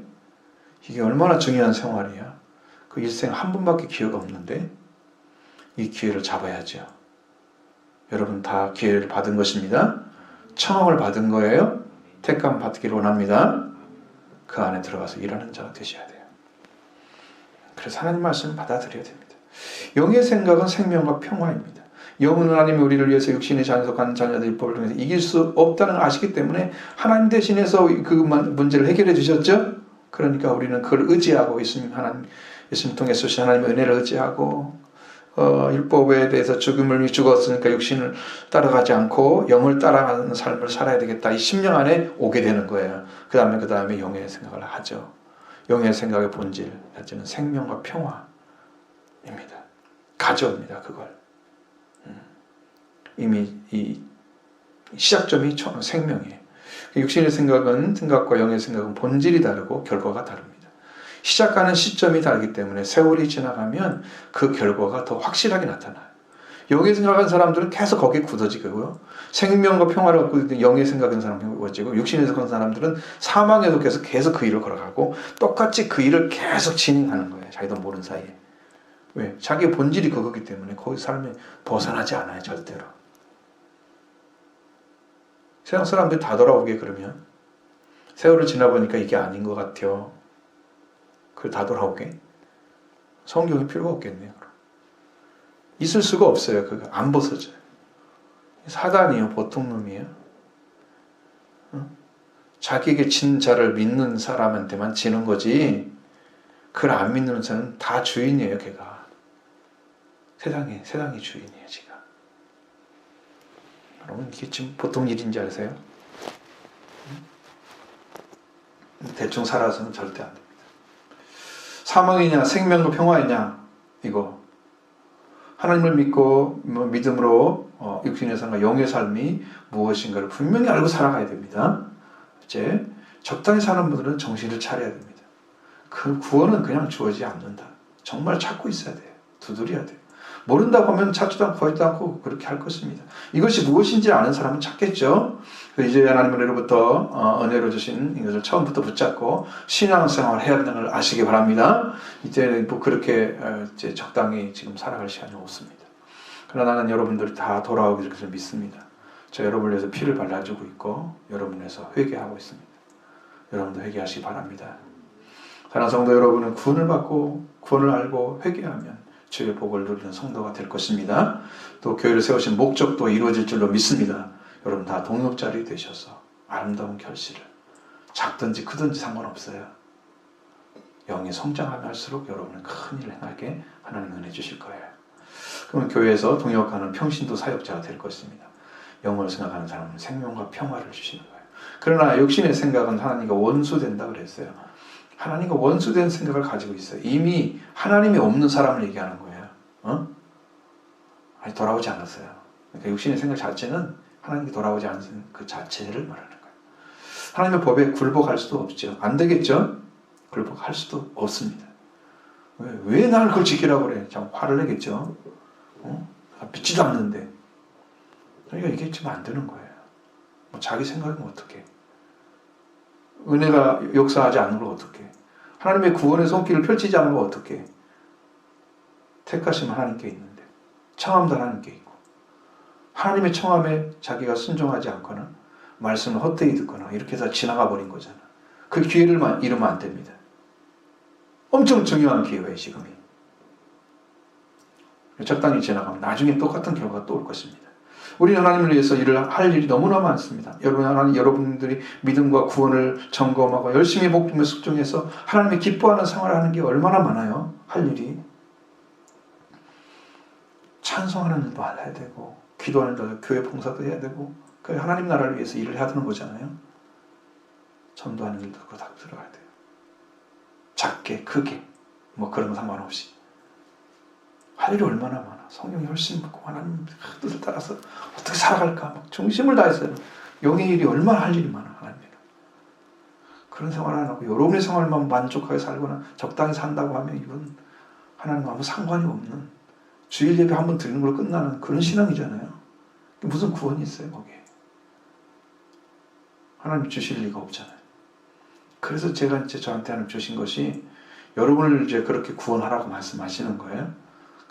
이게 얼마나 중요한 생활이야. 그 일생 한 번밖에 기회가 없는데 이 기회를 잡아야죠. 여러분 다 기회를 받은 것입니다. 청함을 받은 거예요. 택감 받기를 원합니다. 그 안에 들어가서 일하는 자가 되셔야 돼요. 그래서 하나님 말씀을 받아들여야 됩니다. 영의 생각은 생명과 평화입니다. 영은 하나님이 우리를 위해서 육신의 자녀에 속한 자녀들 율법을 통해서 이길 수 없다는 걸 아시기 때문에 하나님 대신해서 그 문제를 해결해 주셨죠. 그러니까 우리는 그걸 의지하고 예수님 통해서 하나님의 은혜를 의지하고 율법에 대해서 죽음을 죽었으니까 육신을 따라가지 않고 영을 따라가는 삶을 살아야 되겠다. 이 심령 안에 오게 되는 거예요. 그 다음에 영의 생각을 하죠. 영의 생각의 본질 자체는 생명과 평화입니다. 가져옵니다. 그걸. 이미 이 시작점이 생명이에요. 육신의 생각과 영의 생각은 본질이 다르고 결과가 다릅니다. 시작하는 시점이 다르기 때문에 세월이 지나가면 그 결과가 더 확실하게 나타나요. 영의 생각하는 사람들은 계속 거기에 굳어지고요. 생명과 평화를 갖고 있는 영의 생각하는 사람은 굳어지고 육신의 생각하는 사람들은 사망에도 계속 그 일을 걸어가고 똑같이 그 일을 계속 진행하는 거예요. 자기도 모르는 사이에. 왜? 자기의 본질이 그거기 때문에 거기 삶에 벗어나지 않아요. 절대로. 세상 사람들이 다 돌아오게 그러면 세월을 지나보니까 이게 아닌 것 같아요. 그걸 다 돌아오게? 성경이 필요가 없겠네요. 있을 수가 없어요. 그거 안 벗어져요. 사단이요. 보통 놈이에요. 자기에게 진 자를 믿는 사람한테만 지는 거지 그걸 안 믿는 자는 다 주인이에요. 걔가. 세상이 주인이에요. 지가. 여러분 이게 지금 보통 일인지 아세요? 대충 살아서는 절대 안 됩니다. 사망이냐 생명과 평화이냐 이거 하나님을 믿고 믿음으로 육신의 삶과 영의 삶이 무엇인가를 분명히 알고 살아가야 됩니다. 이제 적당히 사는 분들은 정신을 차려야 됩니다. 그 구원은 그냥 주어지지 않는다. 정말 찾고 있어야 돼요. 두드려야 돼요. 모른다고 하면 찾지도 않고 구하지도 않고 그렇게 할 것입니다. 이것이 무엇인지 아는 사람은 찾겠죠. 이제 하나님 은혜로부터 은혜로 주신 이것을 처음부터 붙잡고 신앙생활을 해야 되는 걸 아시기 바랍니다. 이제는 뭐 그렇게 이제 적당히 지금 살아갈 시간이 없습니다. 그러나 나는 여러분들이 다 돌아오기를 그래서 믿습니다. 저 여러분을 위해서 피를 발라주고 있고 여러분을 위해서 회개하고 있습니다. 여러분도 회개하시기 바랍니다. 사랑하는 성도 여러분은 구원을 받고 구원을 알고 회개하면 주의 복을 누리는 성도가 될 것입니다. 또 교회를 세우신 목적도 이루어질 줄로 믿습니다. 여러분 다 동역자리 되셔서 아름다운 결실을 작든지 크든지 상관없어요. 영이 성장하면 할수록 여러분은 큰 일을 행하게 하나님 은혜 주실 거예요. 그러면 교회에서 동역하는 평신도 사역자가 될 것입니다. 영을 생각하는 사람은 생명과 평화를 주시는 거예요. 그러나 육신의 생각은 하나님과 원수된다 그랬어요. 하나님과 원수된 생각을 가지고 있어요. 이미 하나님이 없는 사람을 얘기하는 거예요. 아니 돌아오지 않았어요. 그러니까 육신의 생각 자체는 하나님께 돌아오지 않은 그 자체를 말하는 거예요. 하나님의 법에 굴복할 수도 없죠. 안 되겠죠? 굴복할 수도 없습니다. 왜 나를 그걸 지키라고 그래? 참 화를 내겠죠. 믿지도 않는데. 그러니까 이게 좀 안 되는 거예요. 뭐 자기 생각은 어떻게? 은혜가 역사하지 않는 걸 어떻게? 하나님의 구원의 손길을 펼치지 않는 걸 어떻게? 택하심 하나님께 있는데, 청함도 하나님께 있고, 하나님의 청함에 자기가 순종하지 않거나 말씀을 헛되이 듣거나 이렇게 해서 지나가 버린 거잖아. 그 기회를 잃으면 안 됩니다. 엄청 중요한 기회예요, 지금이. 적당히 지나가면 나중에 똑같은 결과가 또 올 것입니다. 우리 하나님을 위해서 할 일이 너무나 많습니다. 여러분들이 믿음과 구원을 점검하고 열심히 복음에 숙종해서 하나님이 기뻐하는 생활을 하는 게 얼마나 많아요. 할 일이. 찬송하는 일도 해야 되고, 기도하는 일도, 교회 봉사도 해야 되고, 하나님 나라를 위해서 일을 해야 되는 거잖아요. 전도하는 일도 그거 다 들어가야 돼요. 작게, 크게, 뭐 그런 거 상관없이. 할 일이 얼마나 많아. 성령이 훨씬 받고 하나님 뜻을 따라서 어떻게 살아갈까 막 중심을 다해서 영의 일이 얼마나 할 일이 많아. 하나님이랑 그런 생활을 안 하고 여러분의 생활만 만족하게 살거나 적당히 산다고 하면 이건 하나님과 아무 상관이 없는 주일 예배 한번 드리는 걸로 끝나는 그런 신앙이잖아요. 무슨 구원이 있어요 거기에. 하나님 주실 리가 없잖아요. 그래서 제가 이제 저한테 하나님 주신 것이 여러분을 이제 그렇게 구원하라고 말씀하시는 거예요.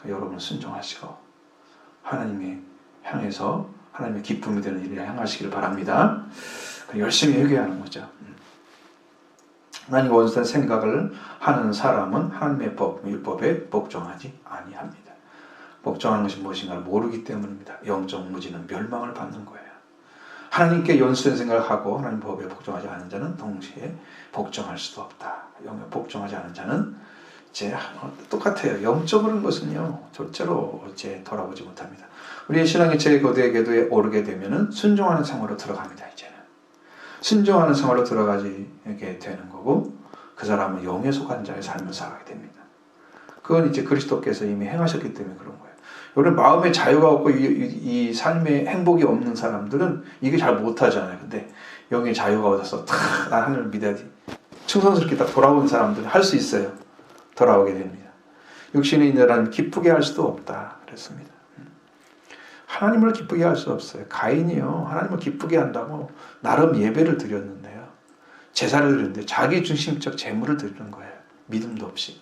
여러분 순종하시고 하나님의 향해서 하나님의 기쁨이 되는 일을 향하시기를 바랍니다. 열심히 회개하는 거죠. 하나님과 원수된 생각을 하는 사람은 하나님의 율법에 복종하지 아니합니다. 복종하는 것이 무엇인가를 모르기 때문입니다. 영적 무지는 멸망을 받는 거예요. 하나님께 연수된 생각을 하고 하나님 법에 복종하지 않은 자는 동시에 복종할 수도 없다. 영에 복종하지 않은 자는 이제 똑같아요. 영적인 것은요 절대로 이제 돌아보지 못합니다. 우리의 신앙이 제거대 궤도에 오르게 되면은 순종하는 생활로 들어갑니다. 이제는 순종하는 생활로 들어가게 되는 거고 그 사람은 영에 속한 자의 삶을 살아가게 됩니다. 그건 이제 그리스도께서 이미 행하셨기 때문에 그런 거예요. 여러분 마음의 자유가 없고 이 삶의 행복이 없는 사람들은 이게 잘 못하잖아요. 근데 영의 자유가 얻어서 나 하나님을 믿어야지 충성스럽게 딱 돌아온 사람들은 할 수 있어요. 돌아오게 됩니다. 육신의 인자는 기쁘게 할 수도 없다 그랬습니다. 하나님을 기쁘게 할 수 없어요. 가인이요 하나님을 기쁘게 한다고 나름 예배를 드렸는데요. 제사를 드렸는데 자기 중심적 재물을 드리는 거예요. 믿음도 없이.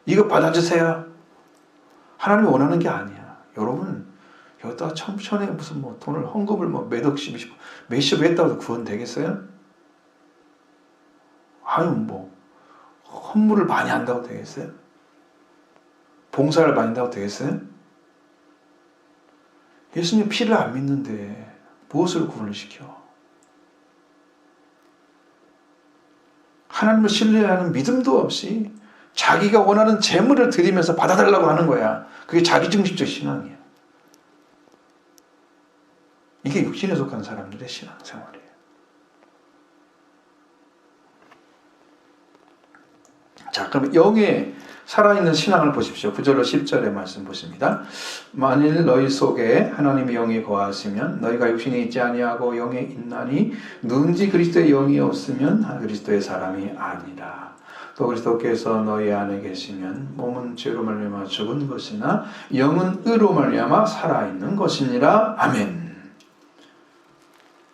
이거 받아주세요. 하나님이 원하는 게 아니야. 여러분 여기다가 천에 무슨 뭐 돈을 헌금을 뭐 몇십 했다고 해서 구원 되겠어요? 아유 뭐 헌물을 많이 한다고 되겠어요? 봉사를 많이 한다고 되겠어요? 예수님 피를 안 믿는데 무엇을 구원을 시켜? 하나님을 신뢰하는 믿음도 없이 자기가 원하는 재물을 드리면서 받아달라고 하는 거야. 그게 자기중심적 신앙이야. 이게 육신에 속한 사람들의 신앙생활이에요. 자, 그럼 영의 살아있는 신앙을 보십시오. 9절로 10절의 말씀 보십니다. 만일 너희 속에 하나님의 영이 거하시면 너희가 육신에 있지 아니하고 영에 있나니 누군지 그리스도의 영이 없으면 그리스도의 사람이 아니라. 또 그리스도께서 너희 안에 계시면 몸은 죄로 말미암아 죽은 것이나 영은 의로 말미암아 살아있는 것이니라. 아멘.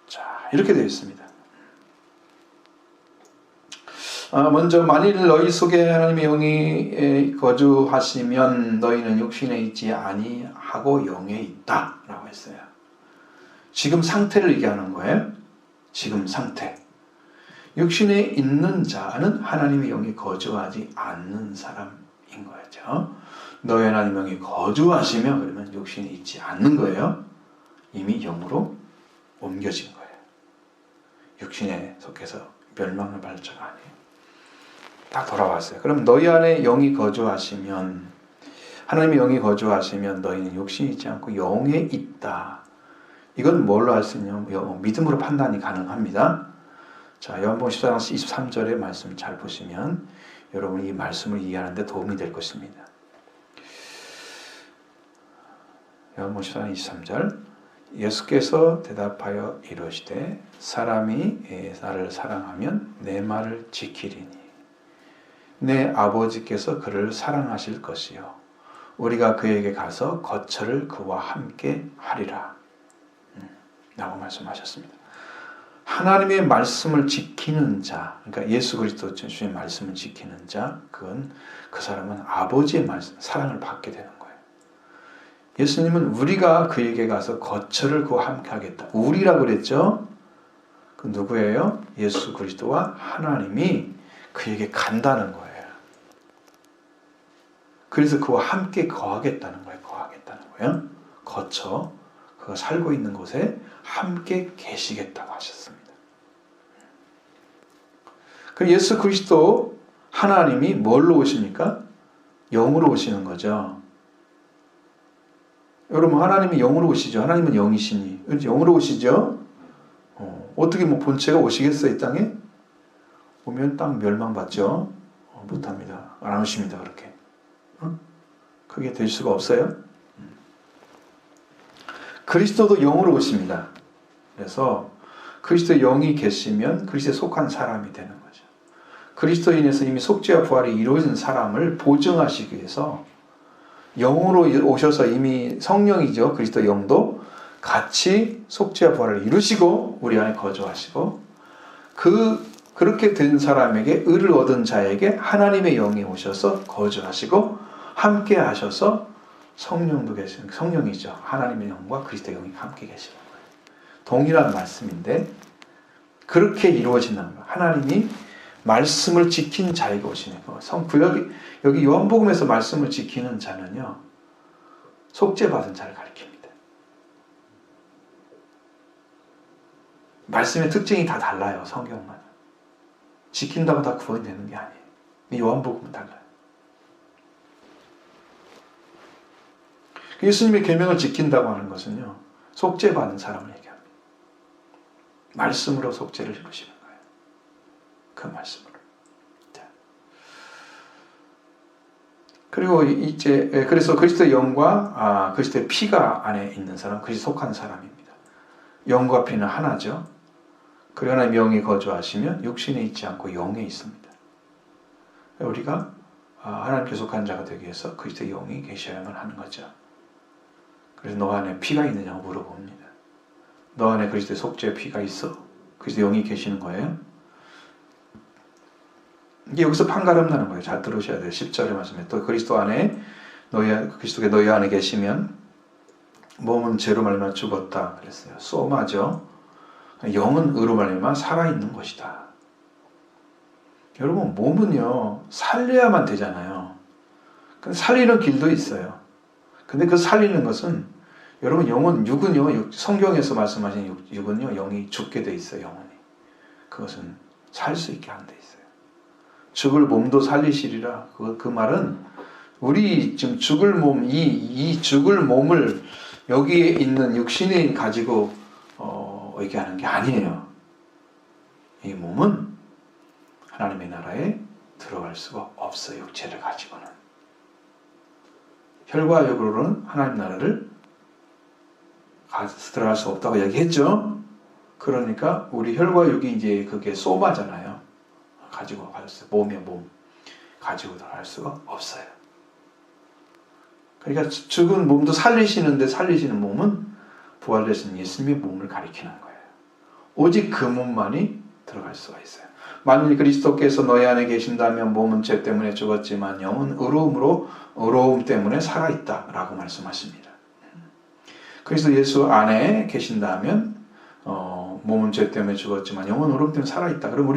자, 이렇게 되어 있습니다. 먼저 만일 너희 속에 하나님의 영이 거주하시면 너희는 육신에 있지 아니하고 영에 있다 라고 했어요. 지금 상태를 얘기하는 거예요. 지금 상태. 육신에 있는 자는 하나님의 영이 거주하지 않는 사람인 거죠. 너희 하나님의 영이 거주하시면 그러면 육신에 있지 않는 거예요. 이미 영으로 옮겨진 거예요. 육신에 속해서 멸망을 받을 자가 아니에요. 딱 돌아왔어요. 그럼 너희 안에 영이 거주하시면 하나님의 영이 거주하시면 너희는 육신이 있지 않고 영에 있다. 이건 뭘로 할 수 있냐면 믿음으로 판단이 가능합니다. 자, 요한복음 14장 23절의 말씀 잘 보시면 여러분이 이 말씀을 이해하는 데 도움이 될 것입니다. 요한복음 14장 23절 예수께서 대답하여 이르시되 사람이 나를 사랑하면 내 말을 지키리니 내 아버지께서 그를 사랑하실 것이요 우리가 그에게 가서 거처를 그와 함께 하리라 라고 말씀하셨습니다. 하나님의 말씀을 지키는 자, 그러니까 예수 그리스도 주의 말씀을 지키는 자, 그건 그 사람은 아버지의 말씀, 사랑을 받게 되는 거예요. 예수님은 우리가 그에게 가서 거처를 그와 함께 하겠다. 우리라고 그랬죠? 그 누구예요? 예수 그리스도와 하나님이 그에게 간다는 거예요. 그래서 그와 함께 거하겠다는 거예요. 거하겠다는 거예요. 거처, 그가 살고 있는 곳에 함께 계시겠다고 하셨습니다. 그 예수 그리스도 하나님이 뭘로 오십니까? 영으로 오시는 거죠. 여러분 하나님이 영으로 오시죠. 하나님은 영이시니 영으로 오시죠. 어떻게 뭐 본체가 오시겠어요? 이 땅에? 오면 땅 멸망받죠. 못합니다. 안 오십니다. 그렇게. 그게 될 수가 없어요. 그리스도도 영으로 오십니다. 그래서 그리스도의 영이 계시면 그리스도에 속한 사람이 되는 거죠. 그리스도인에서 이미 속죄와 부활이 이루어진 사람을 보증하시기 위해서 영으로 오셔서 이미 성령이죠. 그리스도 영도 같이 속죄와 부활을 이루시고 우리 안에 거주하시고 그렇게 된 사람에게 의를 얻은 자에게 하나님의 영이 오셔서 거주하시고 함께 하셔서 성령도 계시는 성령이죠. 하나님의 영과 그리스도의 영이 함께 계시는 거예요. 동일한 말씀인데 그렇게 이루어진다는 거예요. 하나님이 말씀을 지킨 자에게 오시는 거예요. 여기 요한복음에서 말씀을 지키는 자는요. 속죄받은 자를 가리킵니다. 말씀의 특징이 다 달라요. 성경만. 지킨다고 다 구원이 되는 게 아니에요. 요한복음은 달라요. 예수님의 계명을 지킨다고 하는 것은요. 속죄받은 사람을 얘기합니다. 말씀으로 속죄를 이루시는 거예요. 그 말씀으로. 그리고 이제 그래서 그리스도의 영과 그리스도의 피가 안에 있는 사람, 그리스도에 속한 사람입니다. 영과 피는 하나죠. 그리고 하나님의 영이 거주하시면 육신에 있지 않고 영에 있습니다. 우리가 하나님께 속한 자가 되기 위해서 그리스도의 영이 계셔야만 하는 거죠. 그래서 너 안에 피가 있느냐고 물어봅니다. 너 안에 그리스도의 속죄의 피가 있어? 그리스도의 영이 계시는 거예요? 이게 여기서 판가름 나는 거예요. 잘 들으셔야 돼요. 10절의 말씀에 또 그리스도 안에 그리스도가 너희 안에 계시면 몸은 죄로 말미암아 죽었다 그랬어요. 소마죠. 영은 의로 말미암아 살아있는 것이다. 여러분 몸은요 살려야만 되잖아요. 살리는 길도 있어요. 근데 그 살리는 것은 여러분 육은요 성경에서 말씀하신 육은요 영이 죽게 돼 있어요. 영혼이 그것은 살 수 있게 안 돼 있어요. 죽을 몸도 살리시리라. 그 말은 우리 지금 죽을 몸 이 죽을 몸을 여기에 있는 육신이 가지고 얘기하는 게 아니에요. 이 몸은 하나님의 나라에 들어갈 수가 없어요. 육체를 가지고는. 혈과 육으로는 하나님 나라를 들어갈 수 없다고 얘기했죠. 그러니까 우리 혈과 육이 이제 그게 소마잖아요. 가지고 갈 수, 몸에 몸 가지고 들어갈 수가 없어요. 그러니까 죽은 몸도 살리시는데 살리시는 몸은 부활되신 예수님의 몸을 가리키는 거예요. 오직 그 몸만이 들어갈 수가 있어요. 만일 그리스도께서 너희 안에 계신다면 몸은 죄 때문에 죽었지만 영은 의로움 때문에 살아있다 라고 말씀하십니다. 그래서 예수 안에 계신다면 몸은 죄 때문에 죽었지만 영은 의로움 때문에 살아있다. 그럼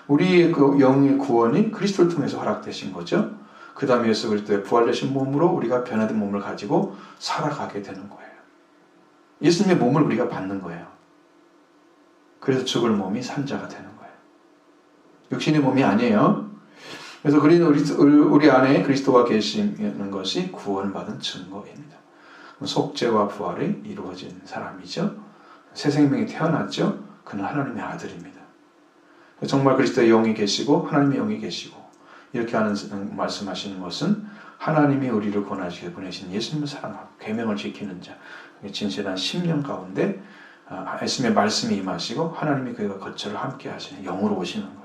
우리의 그 영의 구원이 그리스도를 통해서 허락되신 거죠. 그 다음에 예수 그리스도의 부활되신 몸으로 우리가 변화된 몸을 가지고 살아가게 되는 거예요. 예수님의 몸을 우리가 받는 거예요. 그래서 죽을 몸이 산자가 되는 거예요. 육신의 몸이 아니에요. 그래서 우리 안에 그리스도가 계시는 것이 구원받은 증거입니다. 속죄와 부활이 이루어진 사람이죠. 새 생명이 태어났죠. 그는 하나님의 아들입니다. 정말 그리스도의 영이 계시고 하나님의 영이 계시고 이렇게 말씀하시는 것은 하나님이 우리를 구원하시게 보내신 예수님을 사랑하고 계명을 지키는 자 진실한 10년 가운데 예수님의 말씀이 임하시고 하나님이 그가 거처를 함께 하시는 영으로 오시는 거예요.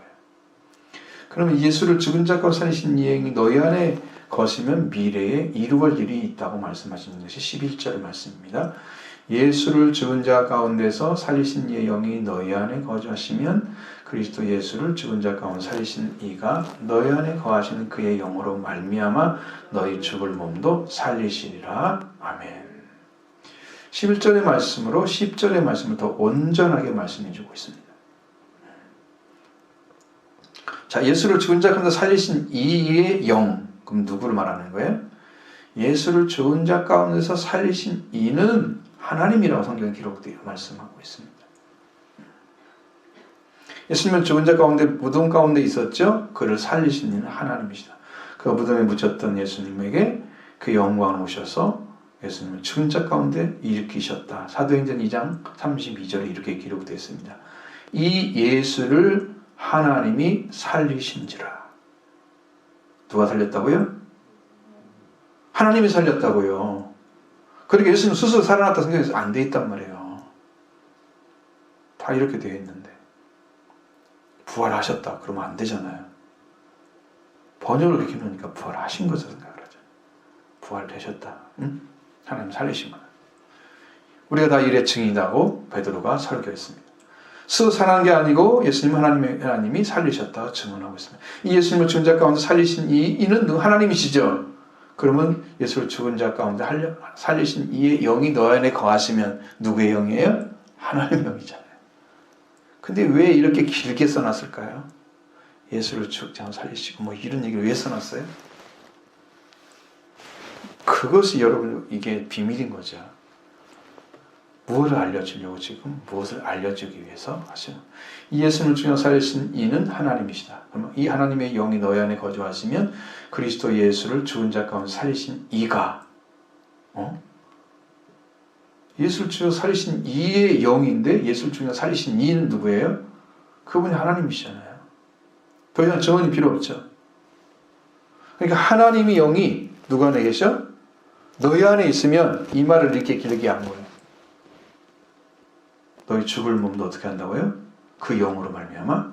그러면 예수를 죽은 자 가운데 살리신 이 영이 너희 안에 거시면 미래에 이루어질 일이 있다고 말씀하시는 것이 11절의 말씀입니다. 예수를 죽은 자 가운데서 살리신 이의 영이 너희 안에 거주하시면 그리스도 예수를 죽은 자 가운데 살리신 이가 너희 안에 거하시는 그의 영으로 말미암아 너희 죽을 몸도 살리시리라. 아멘. 11절의 말씀으로 10절의 말씀을 더 온전하게 말씀해 주고 있습니다. 자, 예수를 죽은 자 가운데 살리신 이의 영, 그럼 누구를 말하는 거예요? 예수를 죽은 자 가운데서 살리신 이는 하나님이라고 성경에 기록되어 말씀하고 있습니다. 예수님은 죽은 자 가운데 무덤 가운데 있었죠. 그를 살리신 이는 하나님이시다. 그 무덤에 묻혔던 예수님에게 그 영광을 오셔서 예수님을 죽은 자 가운데 일으키셨다. 사도행전 2장 32절에 이렇게 기록되어 있습니다. 이 예수를 하나님이 살리신지라. 누가 살렸다고요? 하나님이 살렸다고요. 그렇게 예수님 스스로 살아났다 성경에서 안 돼 있단 말이에요. 다 이렇게 되어 있는데 부활하셨다 그러면 안 되잖아요. 번역을 이렇게 놓으니까 부활하신 것을 생각을 하죠. 부활되셨다. 응? 하나님 살리신 거다. 우리가 다 일의 증인이라고 베드로가 설교했습니다. 스스로 살아난 게 아니고 예수님 하나님이 살리셨다 증언하고 있습니다. 이 예수님을 죽은 자 가운데 살리신 이는 하나님이시죠. 그러면 예수를 죽은 자 가운데 살리신 이의 영이 너 안에 거하시면 누구의 영이에요? 하나님의 영이잖아요. 근데 왜 이렇게 길게 써놨을까요? 예수를 죽은 자 살리시고 뭐 이런 얘기를 왜 써놨어요? 그것이 여러분 이게 비밀인 거죠. 무엇을 알려주려고 지금 무엇을 알려주기 위해서 하시는 이 예수를 죽여 살리신 이는 하나님이시다. 그러면 이 하나님의 영이 너희 안에 거주하시면 그리스도 예수를 죽은 자 가운데 살리신 이가 예수를 죽여 살리신 이의 영인데 예수를 죽여 살리신 이는 누구예요? 그분이 하나님이시잖아요. 더 이상 증언이 필요 없죠. 그러니까 하나님의 영이 누구 안에 계셔? 너희 안에 있으면 이 말을 이렇게 길게 한 거예요. 너희 죽을 몸도 어떻게 한다고요? 그 영으로 말미암아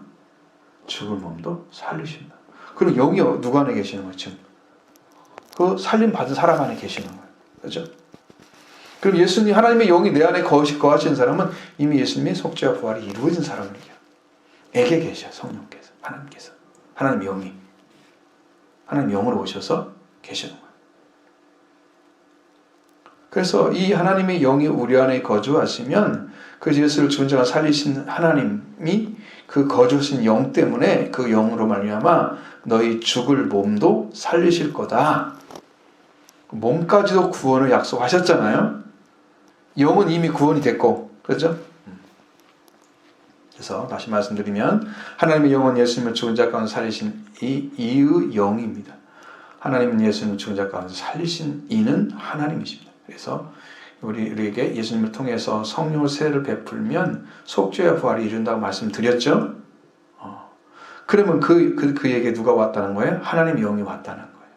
죽을 몸도 살리신다. 그럼 영이 누구 안에 계시는 거예요? 지금 그 살림 받은 사람 안에 계시는 거예요. 그렇죠? 그럼 예수님 하나님의 영이 내 안에 거하시는 사람은 이미 예수님의 속죄와 부활이 이루어진 사람이에요. 에게 계셔 성령께서 하나님께서 하나님의 영이 하나님의 영으로 오셔서 계시는 거예요. 그래서 이 하나님의 영이 우리 안에 거주하시면 그 예수를 죽은 자가 살리신 하나님이 그 거주하신 영 때문에 그 영으로 말미암아 너희 죽을 몸도 살리실 거다. 몸까지도 구원을 약속하셨잖아요. 영은 이미 구원이 됐고, 그렇죠? 그래서 다시 말씀드리면 하나님의 영은 예수님을 죽은 자 가운데 살리신 이의 영입니다. 하나님은 예수님을 죽은 자 가운데 살리신 이는 하나님이십니다. 그래서 우리에게 예수님을 통해서 성령의 세례를 베풀면 속죄와 부활이 이룬다고 말씀드렸죠. 그러면 그에게 누가 왔다는 거예요? 하나님의 영이 왔다는 거예요.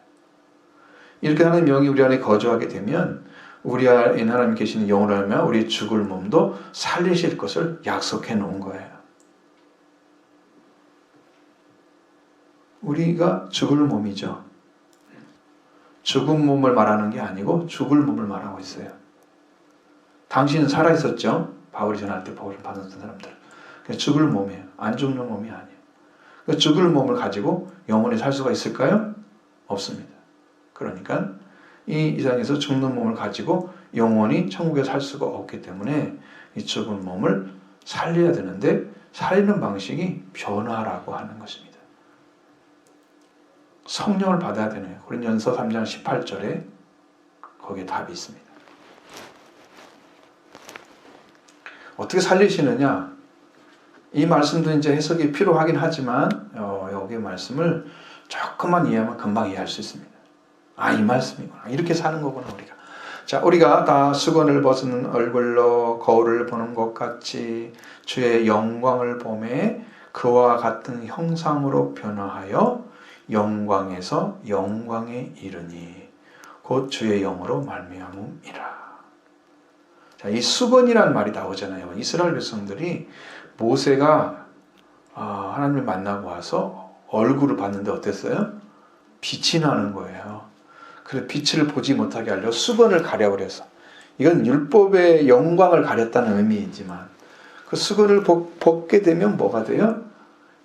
이렇게 하나님의 영이 우리 안에 거주하게 되면 우리 안에 하나님 계시는 영으로 하면 우리 죽을 몸도 살리실 것을 약속해 놓은 거예요. 우리가 죽을 몸이죠. 죽은 몸을 말하는 게 아니고 죽을 몸을 말하고 있어요. 당신은 살아있었죠? 바울이 전할 때 바울을 받았던 사람들. 죽을 몸이에요. 안 죽는 몸이 아니에요. 죽을 몸을 가지고 영원히 살 수가 있을까요? 없습니다. 그러니까 이 세상에서 죽는 몸을 가지고 영원히 천국에 살 수가 없기 때문에 이 죽은 몸을 살려야 되는데 살리는 방식이 변화라고 하는 것입니다. 성령을 받아야 되네요. 고린도전서 3장 18절에 거기에 답이 있습니다. 어떻게 살리시느냐? 이 말씀도 이제 해석이 필요하긴 하지만 여기 말씀을 조금만 이해하면 금방 이해할 수 있습니다. 아, 이 말씀이구나. 이렇게 사는 거구나 우리가. 자, 우리가 다 수건을 벗은 얼굴로 거울을 보는 것 같이 주의 영광을 보매 그와 같은 형상으로 변화하여 영광에서 영광에 이르니 곧 주의 영으로 말미암음이라. 자, 이 수건이라는 말이 나오잖아요. 이스라엘 백성들이 모세가 하나님을 만나고 와서 얼굴을 봤는데 어땠어요? 빛이 나는 거예요. 그래서 빛을 보지 못하게 하려 수건을 가려버려서, 이건 율법의 영광을 가렸다는 의미이지만 그 수건을 벗게 되면 뭐가 돼요?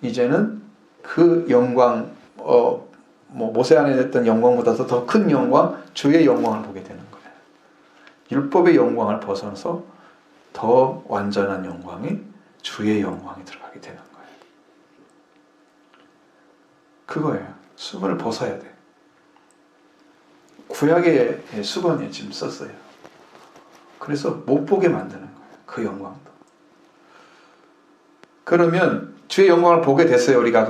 이제는 그 영광, 모세 안에 됐던 영광보다도 더 큰 영광, 주의 영광을 보게 되는 거예요. 율법의 영광을 벗어나서 더 완전한 영광이, 주의 영광이 들어가게 되는 거예요. 그거예요. 수건을 벗어야 돼. 구약의 수건에 지금 썼어요. 그래서 못 보게 만드는 거예요. 그 영광도. 그러면 주의 영광을 보게 됐어요. 우리가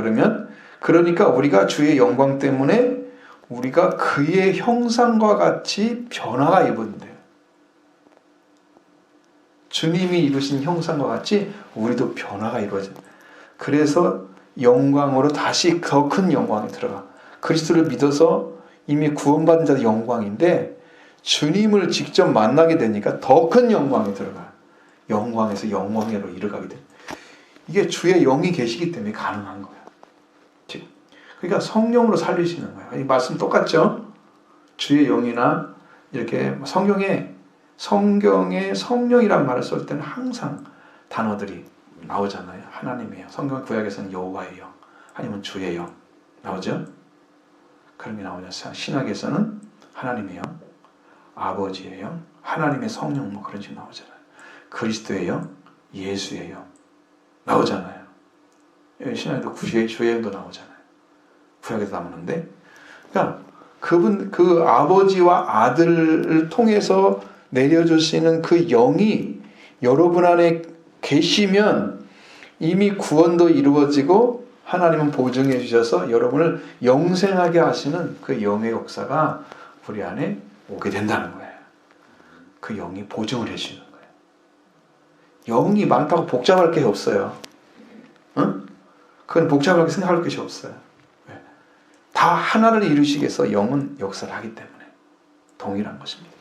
그러니까 우리가 주의 영광 때문에 우리가 그의 형상과 같이 변화가 입은대요. 주님이 입으신 형상과 같이 우리도 변화가 이루어져요. 그래서 영광으로 다시 더 큰 영광이 들어가. 그리스도를 믿어서 이미 구원받은 자의 영광인데 주님을 직접 만나게 되니까 더 큰 영광이 들어가. 영광에서 영광으로 이르가게 돼. 이게 주의 영이 계시기 때문에 가능한 거야. 그러니까 성령으로 살리시는 거야. 이 말씀 똑같죠? 주의 영이나 이렇게 성경에 성령이란 말을 쓸 때는 항상 단어들이 나오잖아요. 하나님의 영. 성경 구약에서는 여호와의 영, 아니면 주의 영 나오죠? 그런 게 나오죠. 신약에서는 하나님의 영, 아버지의 영, 하나님의 성령 뭐 그런 식으로 나오잖아요. 그리스도의 영, 예수의 영 나오잖아요. 신약에도 주의 영도 나오잖아요. 구약에서 나오는데, 그러니까 그 아버지와 아들을 통해서 내려주시는 그 영이 여러분 안에 계시면 이미 구원도 이루어지고 하나님은 보증해 주셔서 여러분을 영생하게 하시는 그 영의 역사가 우리 안에 오게 된다는 거예요. 그 영이 보증을 해주시는 거예요. 영이 많다고 복잡할 게 없어요. 응? 그건 복잡하게 생각할 것이 없어요. 다 하나를 이루시기 위해서 영은 역사를 하기 때문에 동일한 것입니다.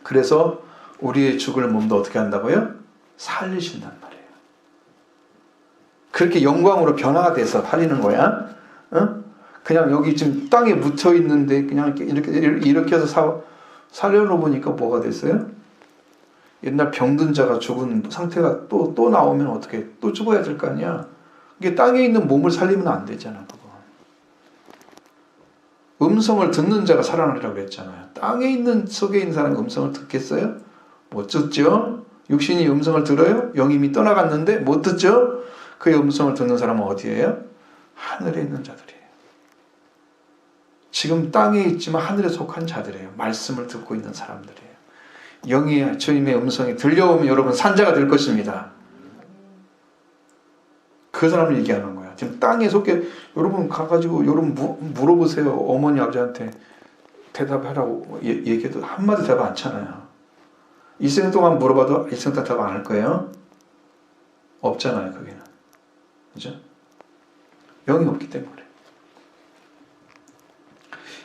그래서 우리의 죽을 몸도 어떻게 한다고요? 살리신단 말이에요. 그렇게 영광으로 변화가 돼서 살리는 거야. 그냥 여기 지금 땅에 묻혀 있는데 그냥 이렇게 해서 살려놓으니까 뭐가 됐어요? 옛날 병든 자가 죽은 상태가 또 나오면 어떻게 또 죽어야 될 거 아니야. 이게 땅에 있는 몸을 살리면 안 되잖아. 그거. 음성을 듣는 자가 살아나리라고 그랬잖아요. 땅에 있는 속에 있는 사람이 음성을 듣겠어요? 못 듣죠. 육신이 음성을 들어요? 영이 이미 떠나갔는데 못 듣죠. 그의 음성을 듣는 사람은 어디예요? 하늘에 있는 자들이에요. 지금 땅에 있지만 하늘에 속한 자들이에요. 말씀을 듣고 있는 사람들이에요. 영이 주님의 음성이 들려오면 여러분 산자가 될 것입니다. 그 사람을 얘기하는 거야. 지금 땅에 속해, 여러분 가가지고 여러분 물어보세요. 어머니 아버지한테 대답하라고 얘기해도 한마디 대답 안 잖아요. 일생 동안 물어봐도 일생 동안 대답 안 할 거예요. 없잖아요. 거기는. 그죠? 영이 없기 때문에.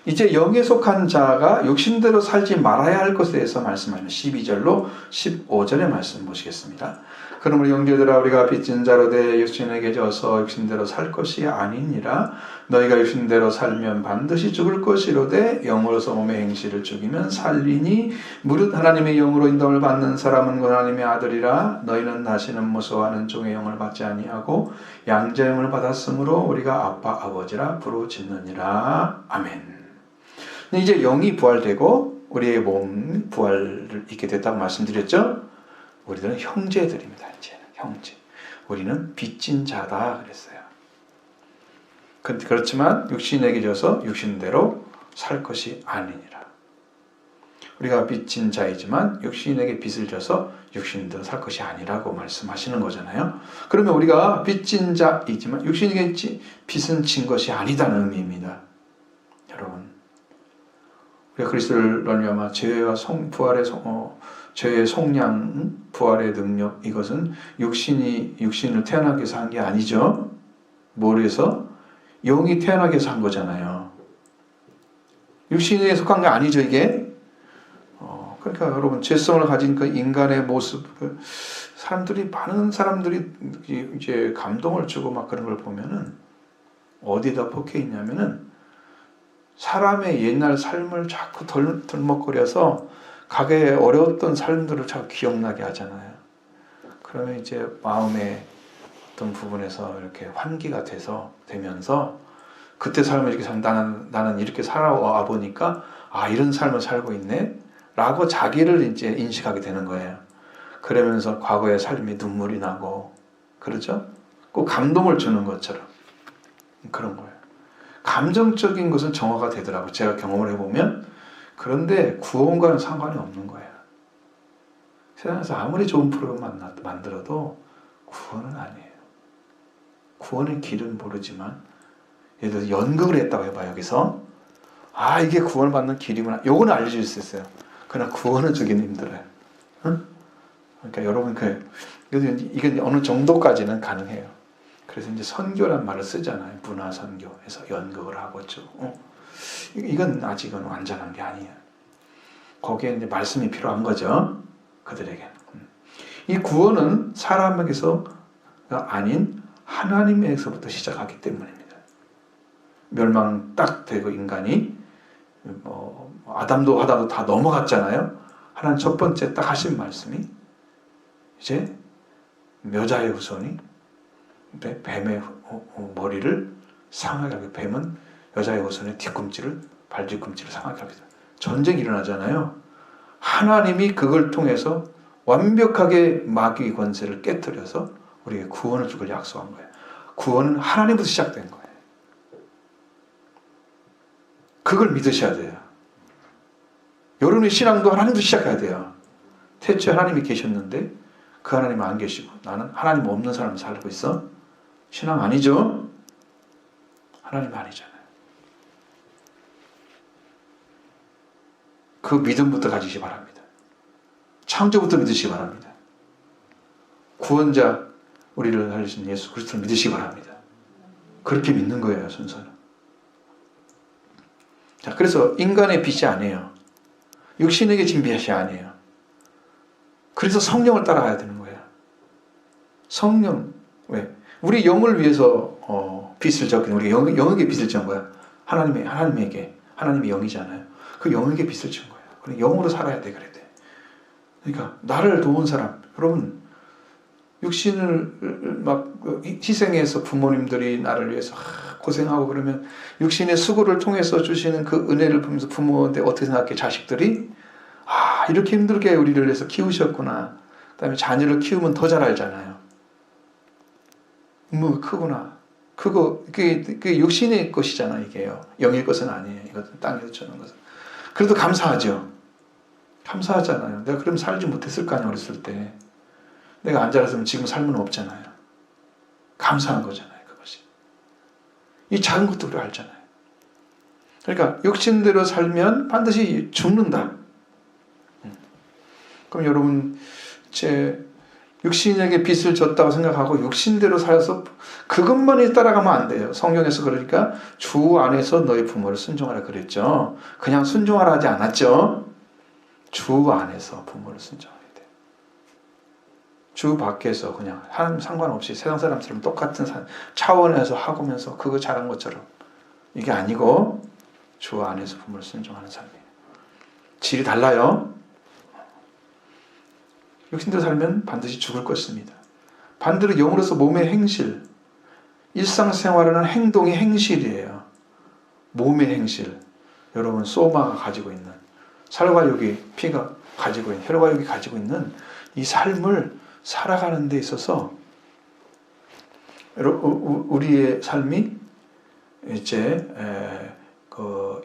이제 영에 속한 자가 욕심대로 살지 말아야 할 것에 대해서 말씀하는 12절로 15절의 말씀 보시겠습니다. 그러므로 형제들아 우리가 빚진 자로 돼 육신에게 져서 육신대로 살 것이 아니니라. 너희가 육신대로 살면 반드시 죽을 것이로되 영으로서 몸의 행실을 죽이면 살리니 무릇 하나님의 영으로 인도함을 받는 사람은 하나님의 아들이라. 너희는 다시는 무서워하는 종의 영을 받지 아니하고 양자 영을 받았으므로 우리가 아빠 아버지라 부르짖느니라. 아멘. 이제 영이 부활되고 우리의 몸 부활을 있게 됐다고 말씀드렸죠. 우리들은 형제들입니다. 이제 형제. 우리는 빚진 자다 그랬어요. 그렇지만 육신에게 져서 육신대로 살 것이 아니니라. 우리가 빚진 자이지만 육신에게 빚을 져서 육신대로 살 것이 아니라고 말씀하시는 거잖아요. 그러면 우리가 빚진 자이지만 육신에게 빚은 진 것이 아니다는 의미입니다. 여러분, 우리가 그리스도를 말미암아 죄와 죄의 속량, 부활의 능력, 이것은 육신을 태어나기 위해서 한 게 아니죠. 뭘 해서? 영이 태어나기 위해서 한 거잖아요. 육신에 속한 게 아니죠, 이게. 그러니까 그러니까 여러분 죄성을 가진 그 인간의 모습, 많은 사람들이 이제 감동을 주고 막 그런 걸 보면은 어디다 폭해 있냐면은 사람의 옛날 삶을 자꾸 덜먹거려서 가게 어려웠던 삶들을 자꾸 기억나게 하잖아요. 그러면 이제 마음의 어떤 부분에서 이렇게 환기가 되면서 그때 삶을 이렇게 나는 이렇게 살아와 보니까 이런 삶을 살고 있네 라고 자기를 이제 인식하게 되는 거예요. 그러면서 과거의 삶이 눈물이 나고 그러죠? 꼭 감동을 주는 것처럼 그런 거예요. 감정적인 것은 정화가 되더라고요. 제가 경험을 해보면. 그런데 구원과는 상관이 없는 거예요. 세상에서 아무리 좋은 프로그램 만들어도 구원은 아니에요. 구원의 길은 모르지만 예를 들어 연극을 했다고 해봐요. 여기서 이게 구원을 받는 길이구나. 요거는 알려줄 수 있어요. 그러나 구원은 주기는 힘들어요. 응? 그러니까 여러분 이건 어느 정도까지는 가능해요. 그래서 이제 선교란 말을 쓰잖아요. 문화 선교에서 연극을 하고 이건 아직은 완전한 게 아니에요. 거기에 이제 말씀이 필요한 거죠. 그들에게. 이 구원은 사람에게서가 아닌 하나님에게서부터 시작하기 때문입니다. 멸망 딱 되고 인간이 아담도 하다도 다 넘어갔잖아요. 하나님 첫 번째 딱 하신 말씀이 이제 여자의 후손이 뱀의 머리를 상하게 하게, 뱀은 여자의 후손의 뒤꿈치를, 발뒤꿈치를 상하게 합니다. 전쟁이 일어나잖아요. 하나님이 그걸 통해서 완벽하게 마귀의 권세를 깨뜨려서 우리에게 구원을 주길 약속한 거예요. 구원은 하나님부터 시작된 거예요. 그걸 믿으셔야 돼요. 여러분의 신앙도 하나님부터 시작해야 돼요. 태초에 하나님이 계셨는데 그 하나님은 안 계시고 나는 하나님 없는 사람을 살고 있어? 신앙 아니죠? 하나님 아니잖아요. 그 믿음부터 가지시기 바랍니다. 창조부터 믿으시기 바랍니다. 구원자 우리를 살리신 예수 그리스도를 믿으시기 바랍니다. 그렇게 믿는 거예요. 순서는. 자, 그래서 인간의 빛이 아니에요. 육신에게 진 빛이 아니에요. 그래서 성령을 따라가야 되는 거예요. 성령. 왜? 우리 영을 위해서 빛을 졌거든요. 우리 영에게 빛을 진 거야. 하나님에게. 하나님이 영이잖아요. 그 영에게 빛을 진 거예요. 그래, 영으로 살아야 돼. 그래 돼. 그러니까 나를 도운 사람. 여러분 육신을 막 희생해서 부모님들이 나를 위해서 고생하고 그러면 육신의 수고를 통해서 주시는 그 은혜를 보면서 부모한테 어떻게 생각해? 자식들이 이렇게 힘들게 우리를 위해서 키우셨구나. 그다음에 자녀를 키우면 더 잘 알잖아요. 크구나. 그게 육신의 것이잖아. 이게요. 영의 것은 아니에요. 이것은 땅에서 주는 것은. 그래도 감사하죠. 감사하잖아요. 내가 그럼 살지 못했을 거 아니야. 어렸을 때. 내가 안 자랐으면 지금 삶은 없잖아요. 감사한 거잖아요. 그것이. 이 작은 것도 우리가 알잖아요. 그러니까 육신대로 살면 반드시 죽는다. 그럼 여러분 제 육신에게 빛을 줬다고 생각하고 육신대로 살아서 그것만이 따라가면 안 돼요. 성경에서 그러니까 주 안에서 너희 부모를 순종하라 그랬죠. 그냥 순종하라 하지 않았죠. 주 안에서 부모를 순종해야 돼요. 주 밖에서 그냥 하나님 상관없이 세상 사람처럼 똑같은 차원에서 하고면서 그거 잘한 것처럼 이게 아니고 주 안에서 부모를 순종하는 삶이에요. 질이 달라요. 육신대로 살면 반드시 죽을 것입니다. 반대로 영으로서 몸의 행실, 일상생활하는 행동이 행실이에요. 몸의 행실. 여러분 소마가 가지고 있는 살과 육이 피가 가지고 있는 혈과 육이 가지고 있는 이 삶을 살아가는 데 있어서 우리의 삶이 이제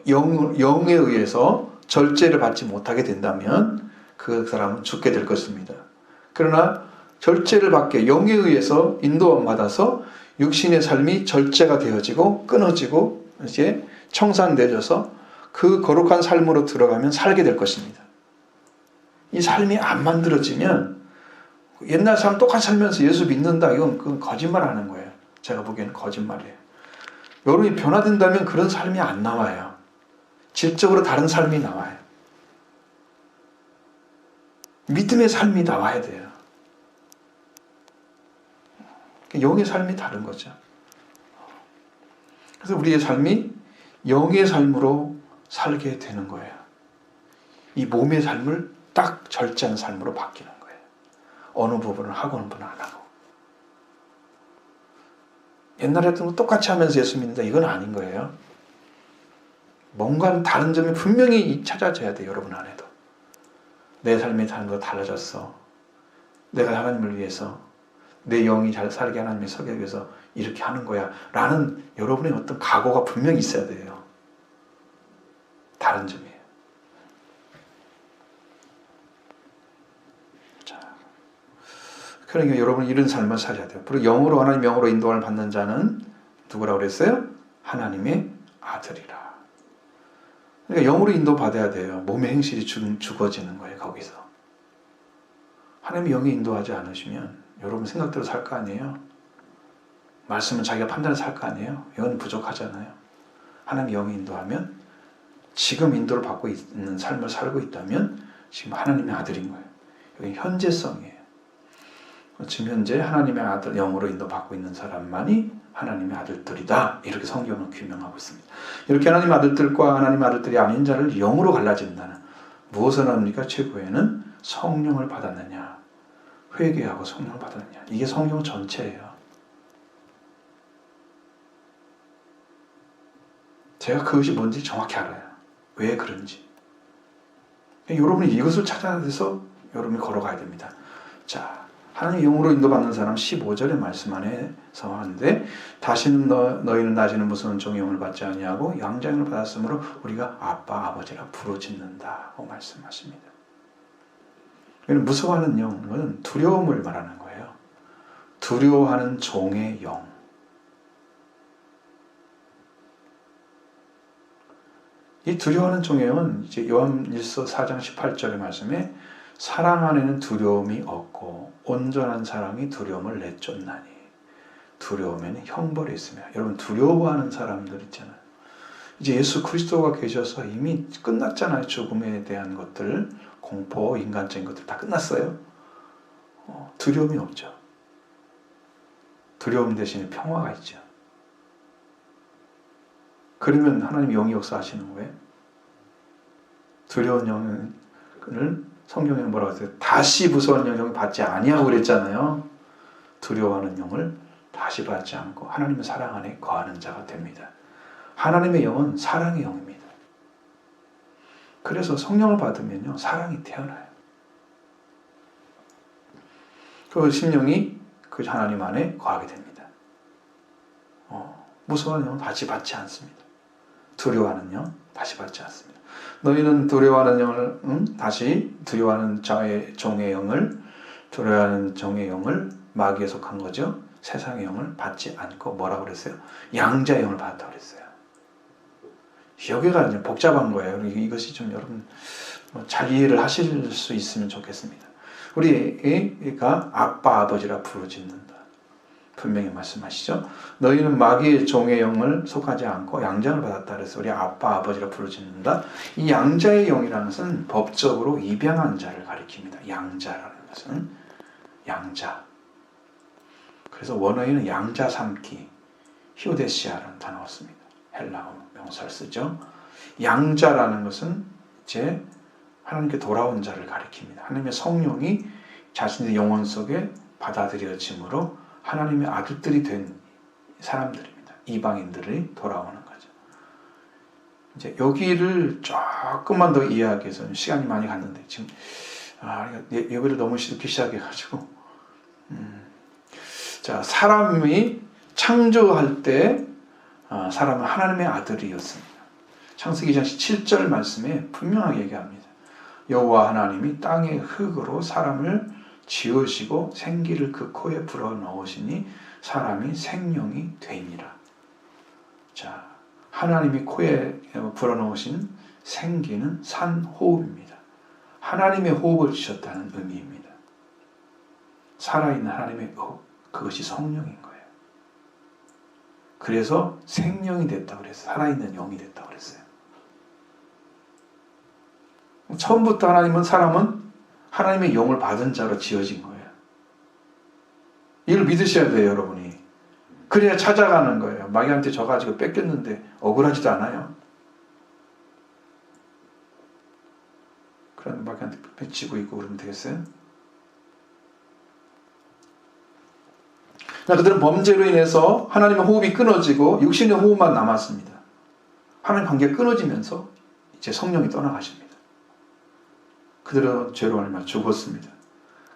영에 의해서 절제를 받지 못하게 된다면 그 사람은 죽게 될 것입니다. 그러나 절제를 받게 영에 의해서 인도함 받아서 육신의 삶이 절제가 되어지고 끊어지고 이제 청산되어져서 그 거룩한 삶으로 들어가면 살게 될 것입니다. 이 삶이 안 만들어지면 옛날 삶 똑같이 살면서 예수 믿는다 이건 그건 거짓말하는 거예요. 제가 보기에는 거짓말이에요. 여러분이 변화된다면 그런 삶이 안 나와요. 질적으로 다른 삶이 나와요. 믿음의 삶이 나와야 돼요. 영의 삶이 다른 거죠. 그래서 우리의 삶이 영의 삶으로 살게 되는 거예요. 이 몸의 삶을 딱 절제하는 삶으로 바뀌는 거예요. 어느 부분을 하고 어느 부분을 안 하고. 옛날에 했던 거 똑같이 하면서 예수 믿는다, 이건 아닌 거예요. 뭔가 다른 점이 분명히 찾아져야 돼요. 여러분 안에도. 내 삶의 삶과 달라졌어. 내가 하나님을 위해서, 내 영이 잘 살게 하나님의 서게 위해서 이렇게 하는 거야 라는 여러분의 어떤 각오가 분명히 있어야 돼요. 다른 점이에요. 자, 그러니까 여러분은 이런 삶을 살아야 돼요. 그리고 영으로, 하나님 영으로 인도를 받는 자는 누구라고 그랬어요? 하나님의 아들이라. 그러니까 영으로 인도받아야 돼요. 몸의 행실이 죽어지는 거예요. 거기서. 하나님의 영이 인도하지 않으시면 여러분 생각대로 살 거 아니에요. 말씀은 자기가 판단해서 살 거 아니에요. 이건 부족하잖아요. 하나님의 영이 인도하면, 지금 인도를 받고 있는 삶을 살고 있다면 지금 하나님의 아들인 거예요. 여기 현재성이에요. 지금 현재 하나님의 아들 영으로 인도받고 있는 사람만이 하나님의 아들들이다. 이렇게 성경은 규명하고 있습니다. 이렇게 하나님의 아들들과 하나님의 아들들이 아닌 자를 영으로 갈라진다는, 무엇을 합니까? 최고에는 성령을 받았느냐, 회개하고 성령을 받았느냐. 이게 성경 전체예요. 제가 그것이 뭔지 정확히 알아요. 왜 그런지. 여러분이 이것을 찾아내서 여러분이 걸어가야 됩니다. 자, 하나님의 영으로 인도받는 사람 15절의 말씀 안에서 하는데, 다시는 너희는 낮에는 무서운 종의 영을 받지 아니하고 양자의 영을 받았으므로 우리가 아빠 아버지라 부르짖는다고 말씀하십니다. 무서워하는 영은 두려움을 말하는 거예요. 두려워하는 종의 영. 이 두려워하는 종의 영은 이제 요한일서 4장 18절의 말씀에 사랑 안에는 두려움이 없고 온전한 사랑이 두려움을 내쫓나니 두려움에는 형벌이 있으며. 여러분, 두려워하는 사람들 있잖아요. 이제 예수 그리스도가 계셔서 이미 끝났잖아요. 죽음에 대한 것들, 공포, 인간적인 것들 다 끝났어요. 두려움이 없죠. 두려움 대신에 평화가 있죠. 그러면 하나님 영이 역사하시는 거예요. 두려운 영을 성경에는 뭐라고 했어요? 다시 무서운 영을 받지 아니하고 그랬잖아요. 두려워하는 영을 다시 받지 않고 하나님의 사랑 안에 거하는 자가 됩니다. 하나님의 영은 사랑의 영입니다. 그래서 성령을 받으면요, 사랑이 태어나요. 그 심령이 그 하나님 안에 거하게 됩니다. 무서워하는 영은 다시 받지 않습니다. 두려워하는 영 다시 받지 않습니다. 너희는 두려워하는 영을 다시 두려워하는 자의 종의 영을, 두려워하는 종의 영을, 마귀에 속한 거죠. 세상의 영을 받지 않고 뭐라고 그랬어요? 양자의 영을 받았다고 그랬어요. 여기가 이제 복잡한 거예요. 이것이 좀 여러분 잘 이해를 하실 수 있으면 좋겠습니다. 우리가 아빠 아버지라 부르짖는다. 분명히 말씀하시죠. 너희는 마귀의 종의 영을 속하지 않고 양자를 받았다 그래서 우리 아빠 아버지라 부르짖는다. 이 양자의 영이라는 것은 법적으로 입양한 자를 가리킵니다. 양자라는 것은 양자. 그래서 원어에는 양자 삼기, 히오데시아라는 단어가 씁니다. 헬라어 명사를 쓰죠. 양자라는 것은 이제 하나님께 돌아온 자를 가리킵니다. 하나님의 성령이 자신의 영혼 속에 받아들여짐으로 하나님의 아들들이 된 사람들입니다. 이방인들이 돌아오는 거죠. 이제 여기를 조금만 더 이해하기 위해서 시간이 많이 갔는데 지금 예배를 너무 늦게 시작해가지고 자, 사람이 창조할 때 사람은 하나님의 아들이었습니다. 창세기 2장 7절 말씀에 분명하게 얘기합니다. 여호와 하나님이 땅의 흙으로 사람을 지으시고 생기를 그 코에 불어넣으시니 사람이 생명이 되니라. 자, 하나님이 코에 불어넣으신 생기는 산호흡입니다. 하나님의 호흡을 주셨다는 의미입니다. 살아있는 하나님의 호흡, 그것이 성령인 거예요. 그래서 생명이 됐다고 그랬어요. 살아있는 영이 됐다고 그랬어요. 처음부터 하나님은 사람은 하나님의 영을 받은 자로 지어진 거예요. 이걸 믿으셔야 돼요, 여러분이. 그래야 찾아가는 거예요. 마귀한테 져가지고 뺏겼는데 억울하지도 않아요. 그런 마귀한테 뺏기고 있고 그러면 되겠어요? 그들은 범죄로 인해서 하나님의 호흡이 끊어지고 육신의 호흡만 남았습니다. 하나님 관계가 끊어지면서 이제 성령이 떠나가십니다. 그들은 죄로 말미암아 죽었습니다.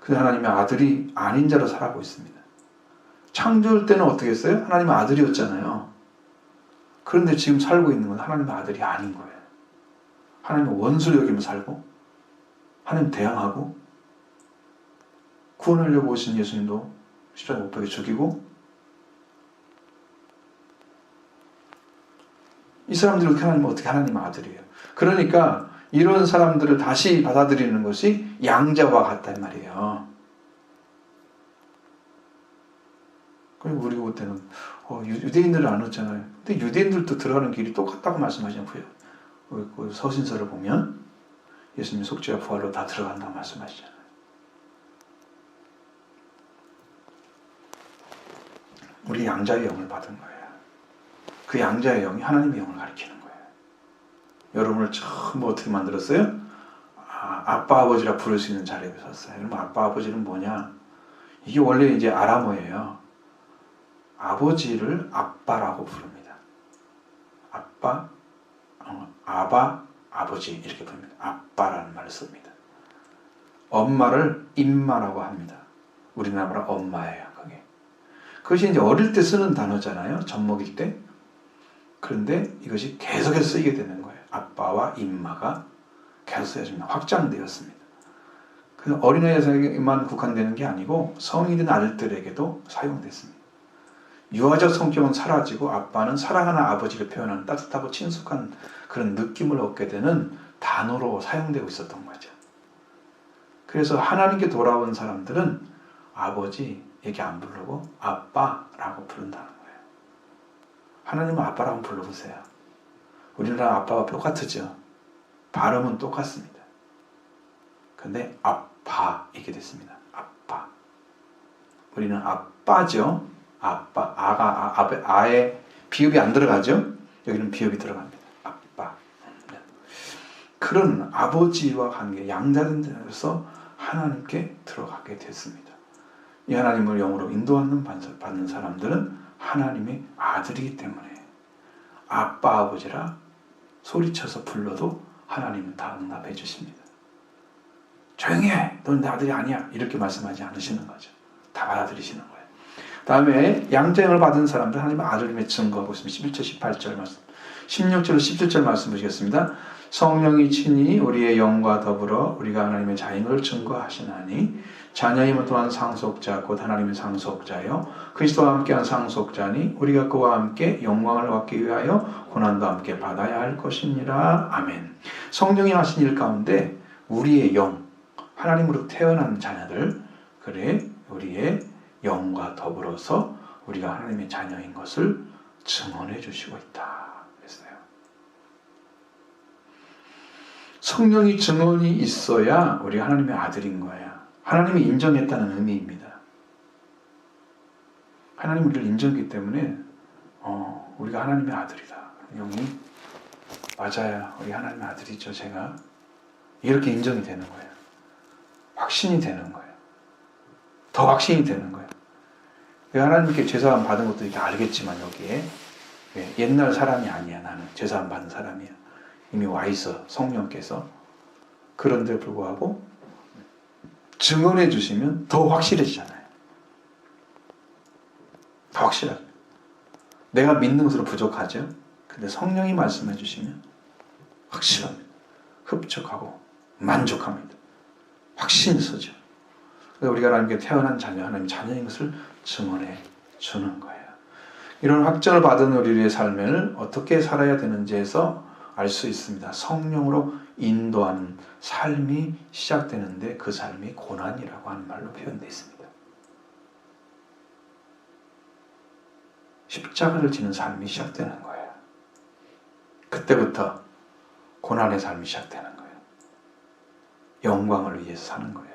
그 하나님의 아들이 아닌 자로 살아가고 있습니다. 창조할 때는 어떻게 했어요? 하나님의 아들이었잖아요. 그런데 지금 살고 있는 건 하나님의 아들이 아닌 거예요. 하나님의 원수로 여기며 살고 하나님 대항하고 구원하려고 오신 예수님도 십자가에 못 박혀 죽이고 이 사람들이 어떻게 하나님은 어떻게 하나님의 아들이에요. 그러니까 이런 사람들을 다시 받아들이는 것이 양자와 같단 말이에요. 그리고 우리가 볼 때는 유대인들은 안 왔잖아요. 근데 유대인들도 들어가는 길이 똑같다고 말씀하시고요. 그 서신서를 보면 예수님의 속죄와 부활로 다 들어간다고 말씀하시잖아요. 우리 양자의 영을 받은 거예요. 그 양자의 영이 하나님의 영을 가리키는 거예요. 여러분을 처음 어떻게 만들었어요? 아빠 아버지라 부를 수 있는 자리에 섰어요. 여러분 아빠 아버지는 뭐냐? 이게 원래 이제 아람어예요. 아버지를 아빠라고 부릅니다. 아빠, 아바, 아버지 이렇게 부릅니다. 아빠라는 말을 씁니다. 엄마를 임마라고 합니다. 우리나라 엄마예요. 그것이 이제 어릴 때 쓰는 단어잖아요. 젖먹일 때. 그런데 이것이 계속해서 쓰이게 되는 거예요. 아빠와 임마가 계속 쓰여집니다. 확장되었습니다. 그 어린아이에게만 국한되는 게 아니고 성인이 된 아들들에게도 사용됐습니다. 유아적 성격은 사라지고 아빠는 사랑하는 아버지를 표현하는 따뜻하고 친숙한 그런 느낌을 얻게 되는 단어로 사용되고 있었던 거죠. 그래서 하나님께 돌아온 사람들은 아버지 얘기 안 부르고 아빠라고 부른다는 거예요. 하나님은 아빠라고 불러보세요. 우리나라 아빠와 똑같죠. 발음은 똑같습니다. 근데 아빠 이게 됐습니다. 아빠. 우리는 아빠죠. 아빠. 아에 비읍이 안 들어가죠. 여기는 비읍이 들어갑니다. 아빠. 그런 아버지와 관계 양자된 데서 하나님께 들어가게 됐습니다. 이 하나님을 영으로 인도받는 사람들은 하나님의 아들이기 때문에 아빠 아버지라 소리쳐서 불러도 하나님은 다 응답해 주십니다. 조용히 해! 넌 내 아들이 아니야! 이렇게 말씀하지 않으시는 거죠. 다 받아들이시는 거예요. 다음에 양자영을 받은 사람들 하나님의 아들임에 증거하고 있습니다. 11절 18절 말씀 16절 17절 말씀 보시겠습니다. 성령이 친히 우리의 영과 더불어 우리가 하나님의 자임을 증거하시나니 자녀임은 또한 상속자 곧 하나님의 상속자요 그리스도와 함께한 상속자니 우리가 그와 함께 영광을 얻기 위하여 고난도 함께 받아야 할 것이니라. 아멘. 성령이 하신 일 가운데 우리의 영 하나님으로 태어난 자녀들 그래 우리의 영과 더불어서 우리가 하나님의 자녀인 것을 증언해 주시고 있다 그랬어요. 성령이 증언이 있어야 우리가 하나님의 아들인 거예요. 하나님이 인정했다는 의미입니다. 하나님 우리를 인정했기 때문에 우리가 하나님의 아들이다. 영이 맞아요. 우리 하나님의 아들이죠. 제가 이렇게 인정이 되는 거예요. 확신이 되는 거예요. 더 확신이 되는 거예요. 하나님께 죄사함 받은 것도 이렇게 알겠지만 여기에 옛날 사람이 아니야. 나는 죄사함 받은 사람이야. 이미 와 있어. 성령께서. 그런데 불구하고 증언해 주시면 더 확실해지잖아요. 더 확실하죠. 내가 믿는 것으로 부족하죠. 근데 성령이 말씀해 주시면 확실합니다. 흡족하고 만족합니다. 확신이 서죠. 우리가 하나님께 태어난 자녀, 하나님 자녀인 것을 증언해 주는 거예요. 이런 확정을 받은 우리의 삶을 어떻게 살아야 되는지에서 알 수 있습니다. 성령으로 인도하는 삶이 시작되는데 그 삶이 고난이라고 하는 말로 표현되어 있습니다. 십자가를 지는 삶이 시작되는 거예요. 그때부터 고난의 삶이 시작되는 거예요. 영광을 위해서 사는 거예요.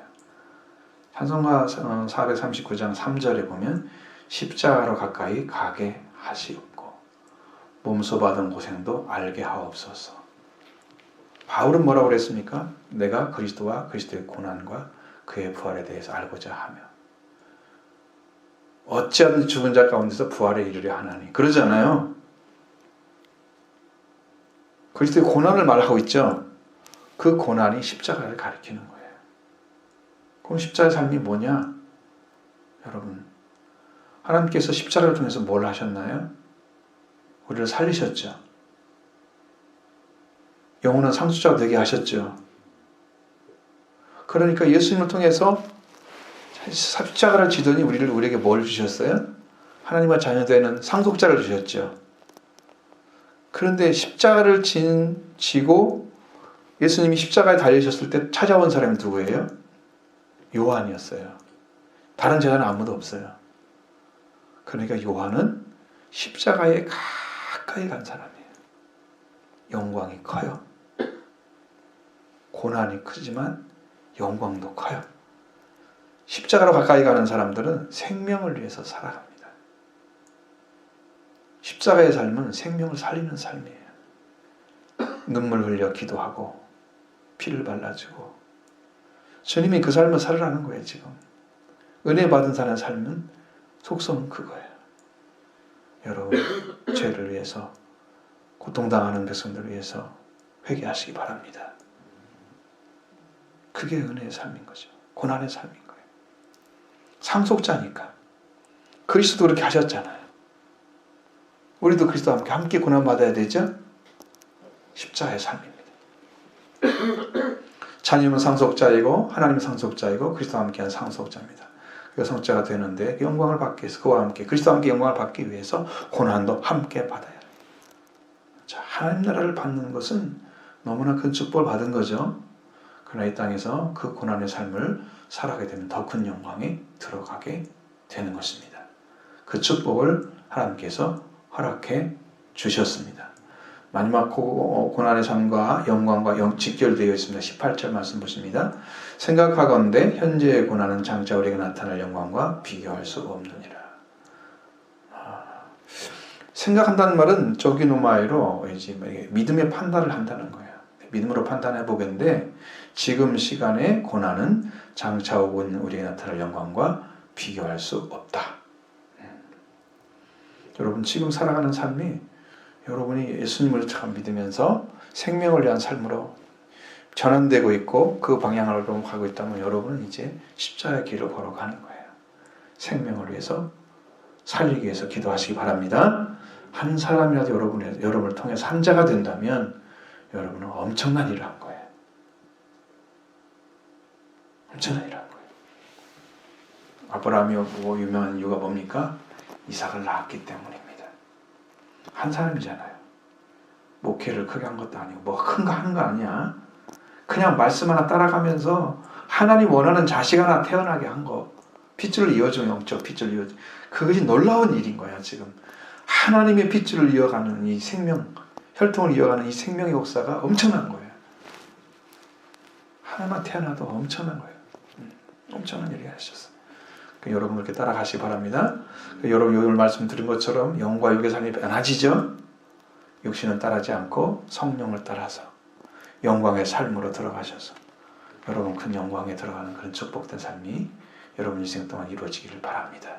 찬송가 439장 3절에 보면 십자가로 가까이 가게 하시옵고 몸소 받은 고생도 알게 하옵소서. 바울은 뭐라고 그랬습니까? 내가 그리스도와 그리스도의 고난과 그의 부활에 대해서 알고자 하며 어찌하든지 죽은 자 가운데서 부활에 이르려 하나니 그러잖아요. 그리스도의 고난을 말하고 있죠. 그 고난이 십자가를 가리키는 거예요. 그럼 십자가의 삶이 뭐냐? 여러분, 하나님께서 십자가를 통해서 뭘 하셨나요? 우리를 살리셨죠. 영원한 상속자가 되게 하셨죠. 그러니까 예수님을 통해서 십자가를 지더니 우리에게 뭘 주셨어요? 하나님과 자녀되는 상속자를 주셨죠. 그런데 십자가를 지고 예수님이 십자가에 달리셨을 때 찾아온 사람이 누구예요? 요한이었어요. 다른 제자는 아무도 없어요. 그러니까 요한은 십자가에 가까이 간 사람이에요. 영광이 커요. 고난이 크지만 영광도 커요. 십자가로 가까이 가는 사람들은 생명을 위해서 살아갑니다. 십자가의 삶은 생명을 살리는 삶이에요. 눈물 흘려 기도하고 피를 발라주고 주님이 그 삶을 살으라는 거예요. 지금 은혜 받은 사람의 삶은 속성은 그거예요. 여러분 죄를 위해서 고통당하는 백성들을 위해서 회개하시기 바랍니다. 그게 은혜의 삶인 거죠. 고난의 삶인 거예요. 상속자니까. 그리스도도 그렇게 하셨잖아요. 우리도 그리스도와 함께 고난받아야 되죠? 십자가의 삶입니다. 자녀는 상속자이고 하나님은 상속자이고 그리스도와 함께한 상속자입니다. 그 상속자가 되는데 영광을 받기 위해서 그와 함께 그리스도와 함께 영광을 받기 위해서 고난도 함께 받아야 해요. 자, 하나님 나라를 받는 것은 너무나 큰 축복을 받은 거죠. 그러나 이 땅에서 그 고난의 삶을 살아가게 되면 더 큰 영광에 들어가게 되는 것입니다. 그 축복을 하나님께서 허락해 주셨습니다. 마지막 고난의 삶과 영광과 직결되어 있습니다. 18절 말씀 보십니다. 생각하건대 현재의 고난은 장차 우리에게 나타날 영광과 비교할 수 없느니라. 생각한다는 말은 조기노마이로 믿음의 판단을 한다는 거예요. 믿음으로 판단해 보겠는데 지금 시간의 고난은 장차 오는 우리에게 나타날 영광과 비교할 수 없다. 여러분 지금 살아가는 삶이 여러분이 예수님을 참 믿으면서 생명을 위한 삶으로 전환되고 있고 그 방향으로 가고 있다면 여러분은 이제 십자가의 길을 걸어가는 거예요. 생명을 위해서 살리기 위해서 기도하시기 바랍니다. 한 사람이라도 여러분을 통해서 한 자가 된다면 여러분은 엄청난 일을 한 거예요. 엄청난 일을 한 거예요. 아브라함이 유명한 이유가 뭡니까? 이삭을 낳았기 때문입니다. 한 사람이잖아요. 목회를 크게 한 것도 아니고 뭐 큰 거 한 거 아니야. 그냥 말씀 하나 따라가면서 하나님 원하는 자식 하나 태어나게 한 거. 핏줄을 이어줘, 영적 핏줄을 이어줘. 그것이 놀라운 일인 거야 지금. 하나님의 핏줄을 이어가는 이 생명, 혈통을 이어가는 이 생명의 역사가 엄청난 거예요. 하나만 태어나도 엄청난 거예요. 엄청난 일이 하셨어요. 여러분 그렇게 따라가시기 바랍니다. 여러분 오늘 말씀 드린 것처럼 영과 육의 삶이 변화지죠. 육신은 따르지 않고 성령을 따라서 영광의 삶으로 들어가셔서 여러분 큰 영광에 들어가는 그런 축복된 삶이 여러분 인생 동안 이루어지기를 바랍니다.